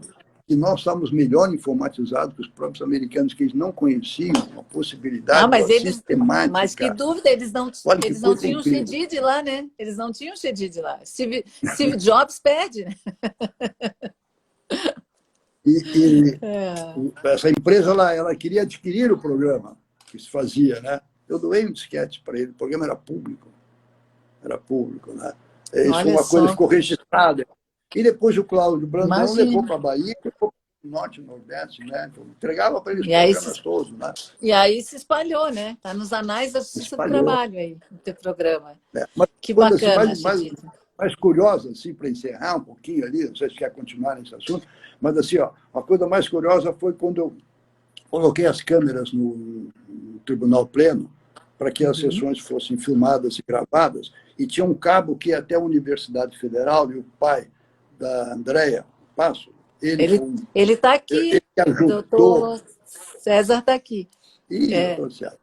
que nós estávamos melhor informatizados que os próprios americanos, que eles não conheciam a Ah, possibilidade da mas que sistemática. dúvida, Olha que eles não coisa tinham incrível. cedido lá, né? Eles não tinham cedido lá. Steve Jobs perde, né? E É. essa empresa ela queria adquirir o programa que se fazia, né? Eu doei um disquete para ele, o programa era público, né? Isso foi Olha uma coisa que só, ficou registrada. E depois o Cláudio Brandão levou imagina. para a Bahia, levou para o Norte e Nordeste, né? Então, entregava para eles os E aí, programas todos, né? e aí se espalhou, né? Está nos anais da Justiça do Espalhou. Trabalho aí, o teu programa. Né? Uma Que coisa assim, bacana, Chedid. mais curiosa, assim, para encerrar um pouquinho ali, não sei se quer continuar nesse assunto, mas assim, ó, a coisa mais curiosa foi quando eu coloquei as câmeras no Tribunal Pleno para que as sessões fossem filmadas e gravadas, e tinha um cabo que ia até a Universidade Federal, e o pai da Andréia Passo, ele foi Ele está ele aqui, que ajudou, doutor César está aqui. e, É,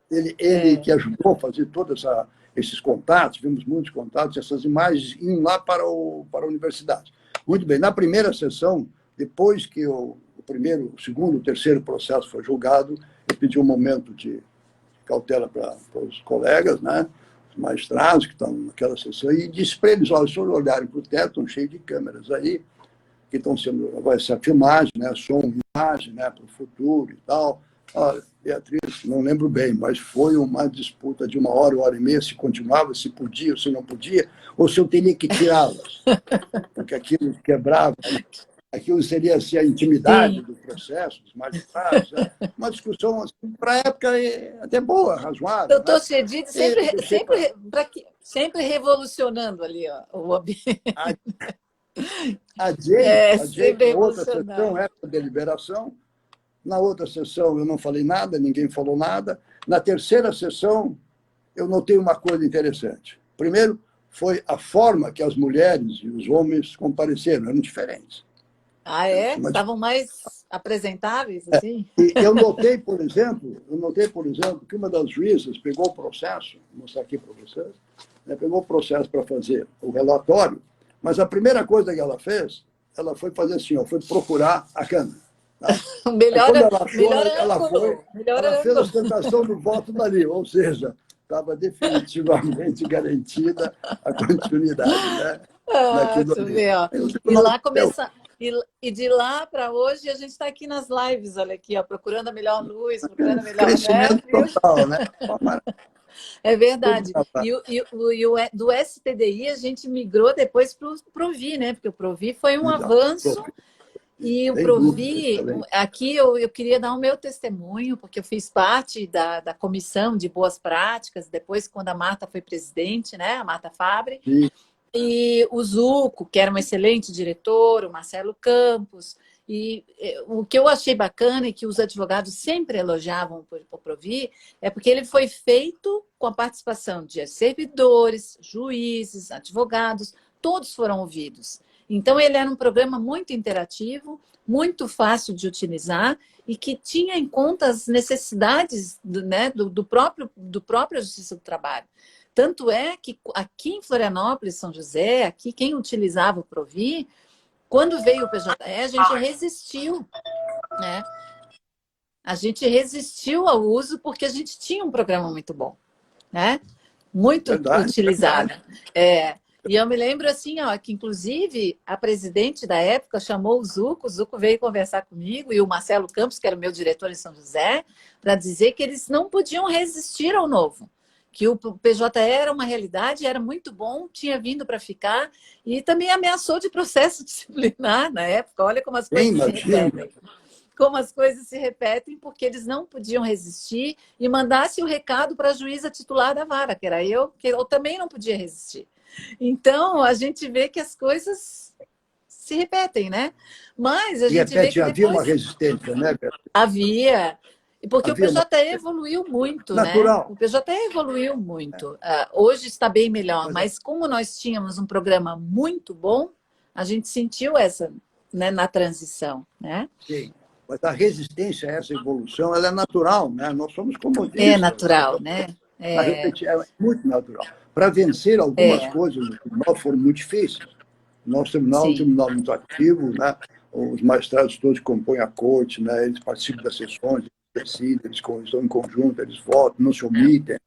ele que ajudou a fazer todos esses contatos, vimos muitos contatos, essas imagens iam lá para a universidade. Muito bem, na primeira sessão, depois que o primeiro, o segundo, o terceiro processo foi julgado, eu pedi um momento de cautela para os colegas, né, os magistrados que estão naquela sessão, e disse para eles: olha, se vocês olharem para o teto, estão cheios de câmeras aí, que estão sendo, vai ser a filmagem, né, som, imagem, né, para o futuro e tal. Olha, Beatriz, não lembro bem, mas foi uma disputa de uma hora e meia, se continuava, se podia, se não podia, ou se eu teria que tirá-las, porque aquilo quebrava, aquilo seria assim, a intimidade sim. do processo, dos magistrados. Né? Uma discussão, assim, para a época, até boa, razoável. Né? Doutor Chedid E deixei para sempre revolucionando ali ó, o ambiente. adiei Sempre para outra sessão, revolucionando. essa deliberação. Na outra sessão, eu não falei nada, ninguém falou nada. Na terceira sessão, eu notei uma coisa interessante. Primeiro, foi a forma que as mulheres e os homens compareceram, eram diferentes. Ah, é? Estavam mais apresentáveis, assim? E eu notei, por exemplo, que uma das juízas pegou o processo, vou mostrar aqui para vocês, né, pegou o processo para fazer o relatório, mas a primeira coisa que ela fez, ela foi fazer assim, ó, foi procurar a câmera. Tá? Aí, Melhor, quando ela achou, melhor melhor ela fez a ângulo. ostentação do voto dali, ou seja, estava definitivamente garantida a continuidade, né? Ah, Naquilo deixa eu ali. ver, ó. Aí o E tribunal lá deu começa. E de lá para hoje a gente está aqui nas lives, olha aqui, ó, procurando a melhor luz, procurando a melhor, né? crescimento total, né? É Todo verdade. trabalho. Do STDI a gente migrou depois para o Provi, né? Porque o Provi foi um Exato. avanço E o Sem dúvida, Provi, excelente. aqui eu queria dar o meu testemunho, porque eu fiz parte da comissão de boas práticas, depois, quando a Marta foi presidente, né, a Marta Fabre, Sim, e o Zuco, que era um excelente diretor, o Marcelo Campos. E o que eu achei bacana e que os advogados sempre elogiavam o Provi é porque ele foi feito com a participação de servidores, juízes, advogados, todos foram ouvidos. Então, ele era um programa muito interativo, muito fácil de utilizar e que tinha em conta as necessidades né, do próprio Justiça do Trabalho. Tanto é que aqui em Florianópolis, São José, aqui quem utilizava o Provi, quando veio o PJE, a gente resistiu, né? A gente resistiu ao uso porque a gente tinha um programa muito bom, né? Muito verdade, utilizado. verdade. E eu me lembro assim, ó, que inclusive a presidente da época chamou o Zuco veio conversar comigo e o Marcelo Campos, que era o meu diretor em São José, para dizer que eles não podiam resistir ao novo, que o PJE era uma realidade, era muito bom, tinha vindo para ficar e também ameaçou de processo disciplinar na época. Olha como as Sim, coisas se imagina. repetem. Como as coisas se repetem, porque eles não podiam resistir e mandasse o recado para a juíza titular da vara, que era eu, que eu também não podia resistir. Então, a gente vê que as coisas se repetem, né? Mas a De gente vê repente que havia uma depois resistência, né, Beatriz? havia. Porque o Havia uma PJE evoluiu muito, né? natural. O PJE evoluiu É, muito. Hoje está bem melhor, mas, mas como nós tínhamos um programa muito bom, a gente sentiu essa, né, na transição, né? sim, mas a resistência a essa evolução ela é natural, né? Nós somos É comodistas, né? natural, Então, né? a repetição é muito natural. Para vencer algumas É, coisas no tribunal foram muito difíceis. Nosso tribunal é um sim, tribunal muito ativo, né? Os magistrados todos que compõem a corte, né? Eles participam das sessões, eles decidem, eles estão em conjunto, eles votam, não se omitem.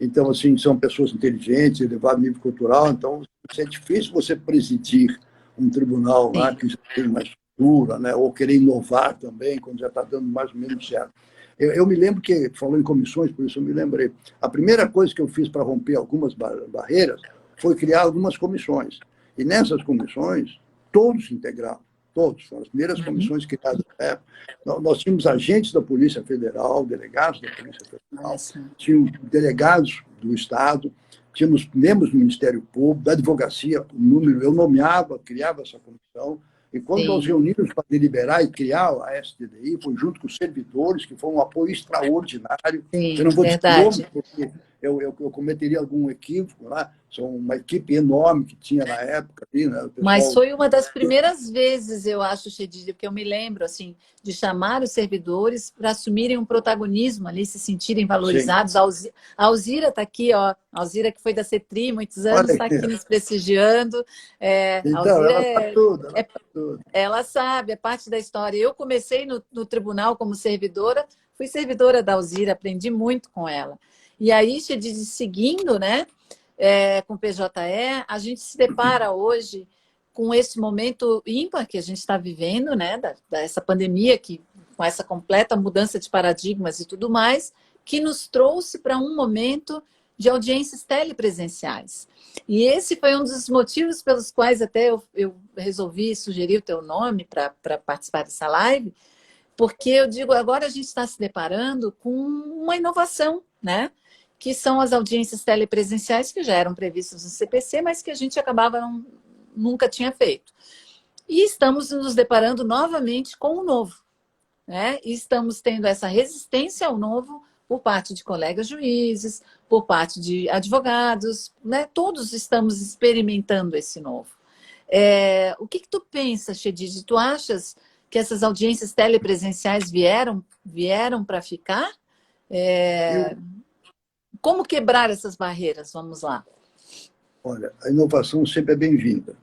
Então, assim, são pessoas inteligentes, elevado nível cultural, então é difícil você presidir um tribunal lá sim. que já tem uma estrutura, né? Ou querer inovar também, quando já está dando mais ou menos certo. Eu me lembro que, falou em comissões, por isso eu me lembrei, a primeira coisa que eu fiz para romper algumas barreiras foi criar algumas comissões. E nessas comissões, todos se integraram, todos. Foram as primeiras Uhum. comissões criadas na época. Nós tínhamos agentes da Polícia Federal, delegados da Polícia Olha Federal, só. tínhamos delegados do Estado, tínhamos membros do Ministério Público, da advocacia, o número, eu nomeava, criava essa comissão, e quando nós Sim, reunimos para deliberar e criar a STDI, foi junto com os servidores, que foi um apoio extraordinário. Eu sim, não vou dizer nomes, verdade. porque eu cometeria algum equívoco lá. São uma equipe enorme que tinha na época ali, né? O Mas pessoal. foi uma das primeiras vezes, eu acho, Chedid, que eu me lembro, assim, de chamar os servidores para assumirem um protagonismo ali, se sentirem Sim. valorizados. A Alzira está aqui, ó. A Alzira, que foi da CETRI muitos anos, Olha está aqui aí. nos prestigiando. A Então, Alzira ela está tudo, ela está tudo. ela sabe, é parte da história. Eu comecei no tribunal como servidora, fui servidora da Alzira, aprendi muito com ela. E aí, Chedid, seguindo, né? Com o PJE, a gente se depara hoje com esse momento ímpar que a gente está vivendo, né, dessa pandemia, com essa completa mudança de paradigmas e tudo mais, que nos trouxe para um momento de audiências telepresenciais. E esse foi um dos motivos pelos quais até eu resolvi sugerir o teu nome para participar dessa live, porque eu digo, agora a gente está se deparando com uma inovação, né? Que são as audiências telepresenciais que já eram previstas no CPC, mas que a gente nunca tinha feito. E estamos nos deparando novamente com o novo, né? E estamos tendo essa resistência ao novo por parte de colegas juízes, por parte de advogados, né? Todos estamos experimentando esse novo. O que tu pensa, Chedid? Tu achas que essas audiências telepresenciais vieram para ficar? É, Eu, Como quebrar essas barreiras? Vamos lá. olha, a inovação sempre é bem-vinda.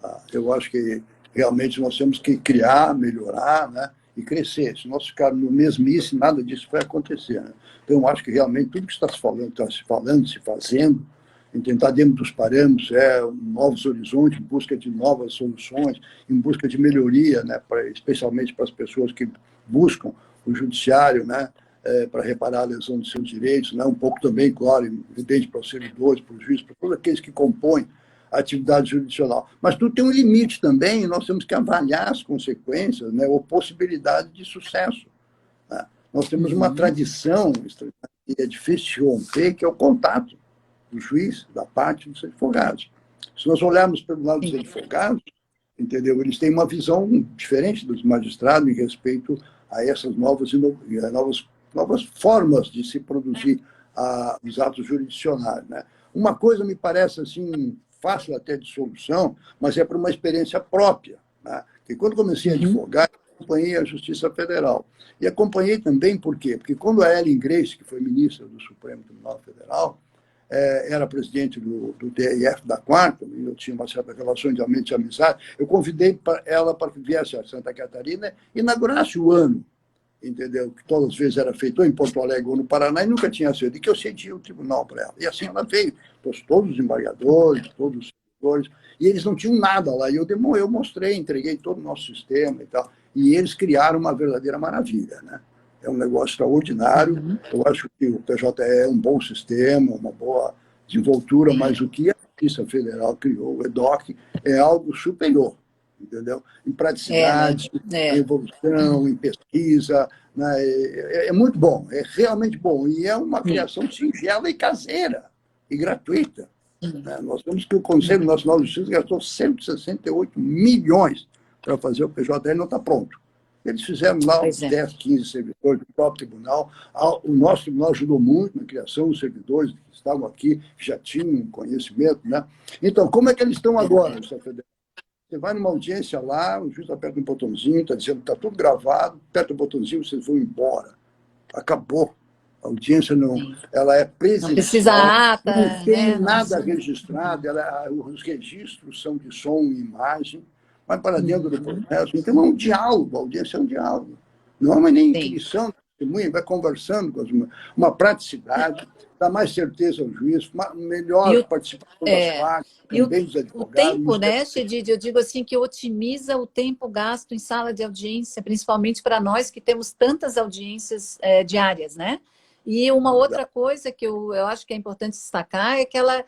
Tá? Eu acho que realmente nós temos que criar, melhorar, né? E crescer. Se nós ficarmos no mesmice, nada disso vai acontecer. Né? Então, eu acho que realmente tudo que está se falando, se fazendo, em tentar dentro dos parâmetros, novos horizontes, em busca de novas soluções, em busca de melhoria, né? Especialmente para as pessoas que buscam o judiciário, né? Para reparar a lesão dos seus direitos, né? Um pouco também, claro, evidente para os servidores, para os juízes, para todos aqueles que compõem atividade jurisdicional. Mas tudo tem um limite também, e nós temos que avaliar as consequências, né, ou possibilidade de sucesso. Né? Nós temos uma tradição que é difícil de romper, que é o contato do juiz, da parte dos advogados. Se nós olharmos pelo lado dos advogados, entendeu? Eles têm uma visão diferente dos magistrados em respeito a essas novas formas de se produzir os atos jurisdicionais. Né? Uma coisa me parece assim fácil até de solução, mas é por uma experiência própria. Né? Porque quando comecei a advogar, acompanhei a Justiça Federal. E acompanhei também por quê? Porque quando a Ellen Grace, que foi ministra do Supremo Tribunal Federal, era presidente do TRF da Quarta, e eu tinha uma certa relação de amizade, eu convidei ela para que viesse a Santa Catarina e inaugurasse o ano, entendeu? Que todas as vezes era feito ou em Porto Alegre ou no Paraná, e nunca tinha sido, e que eu cedia o tribunal para ela. E assim ela veio, todos os embargadores, todos os servidores, e eles não tinham nada lá, e eu mostrei, entreguei todo o nosso sistema e tal, e eles criaram uma verdadeira maravilha, né? É um negócio extraordinário. Eu acho que o PJE é um bom sistema, uma boa desenvoltura, mas o que a Justiça Federal criou, o EDOC, é algo superior, entendeu? Em praticidade, em evolução, em pesquisa. Né? É muito bom, é realmente bom. E é uma criação singela e caseira, e gratuita. Né? Nós vemos que o Conselho Nacional de Justiça gastou 168 milhões para fazer o PJE e não está pronto. Eles fizeram lá uns 10, 15 servidores do próprio tribunal. O nosso tribunal ajudou muito na criação dos servidores que estavam aqui, que já tinham conhecimento. Né? Então, como é que eles estão agora, Federal? Você vai numa audiência lá, o juiz aperta um botãozinho, está dizendo que está tudo gravado, aperta o botãozinho, vocês vão embora. Acabou. A audiência ela é presencial. Não precisa ata. Não tem nada registrado, os registros são de som e imagem. Vai para dentro do processo. Então, é um diálogo, a audiência é um diálogo. Não é uma nem inscrição de testemunha, vai conversando com uma praticidade, dá mais certeza ao juiz, uma melhor participação das partes, também dos advogados. O tempo, né, Chedid, eu digo assim, que otimiza o tempo gasto em sala de audiência, principalmente para nós que temos tantas audiências diárias, né? E uma outra coisa que eu acho que é importante destacar é que ela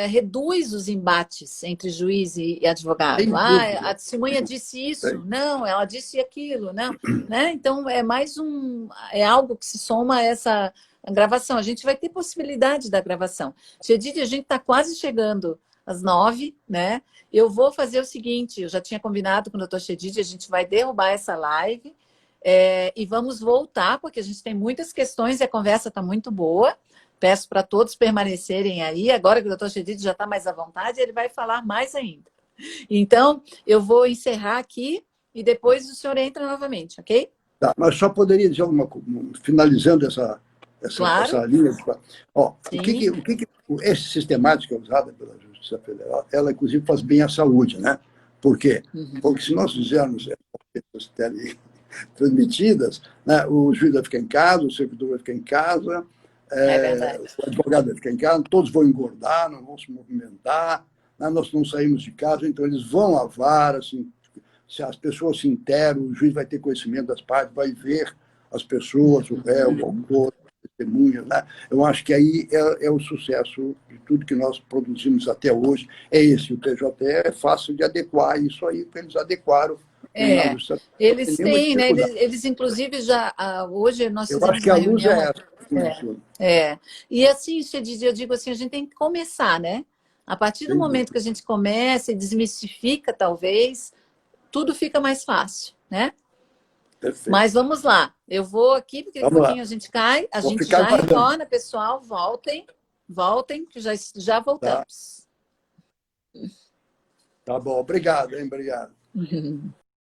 reduz os embates entre juiz e advogado. A testemunha disse isso, não, ela disse aquilo, não, né? Então é algo que se soma a essa gravação. A gente vai ter possibilidade da gravação. Chedid, a gente está quase chegando às 9, né? Eu vou fazer o seguinte, eu já tinha combinado com o doutor Chedid, a gente vai derrubar essa live e vamos voltar, porque a gente tem muitas questões e a conversa está muito boa. Peço para todos permanecerem aí. Agora que o doutor Chedid já está mais à vontade, ele vai falar mais ainda. Então, eu vou encerrar aqui e depois o senhor entra novamente, ok? Tá, mas só poderia dizer alguma coisa, finalizando essa linha. O que essa sistemática usada pela Justiça Federal, ela, inclusive, faz bem à saúde, né? Por quê? Porque se nós fizermos essas teletransmitidas, né, o juiz vai ficar em casa, o servidor vai ficar em casa, o advogado vai ficar em casa, todos vão engordar, não vão se movimentar, né? Nós não saímos de casa, então eles vão à vara, assim, se as pessoas se interam, o juiz vai ter conhecimento das partes, vai ver as pessoas, o réu, o autor, testemunhas. Né? Eu acho que aí é o sucesso de tudo que nós produzimos até hoje, é esse. O TJE é fácil de adequar isso aí, porque eles adequaram. Eles têm, né? Eles inclusive, já hoje nós fizemos uma reunião. Eu acho que a luz é essa. E assim, eu digo assim, a gente tem que começar, né? A partir do momento que a gente começa e desmistifica, talvez, tudo fica mais fácil, né? Perfeito. Mas vamos lá. Eu vou aqui, porque daqui a pouquinho a gente cai. A gente já retorna, pessoal. Voltem, que já voltamos. Tá bom. Obrigado, hein? Obrigado.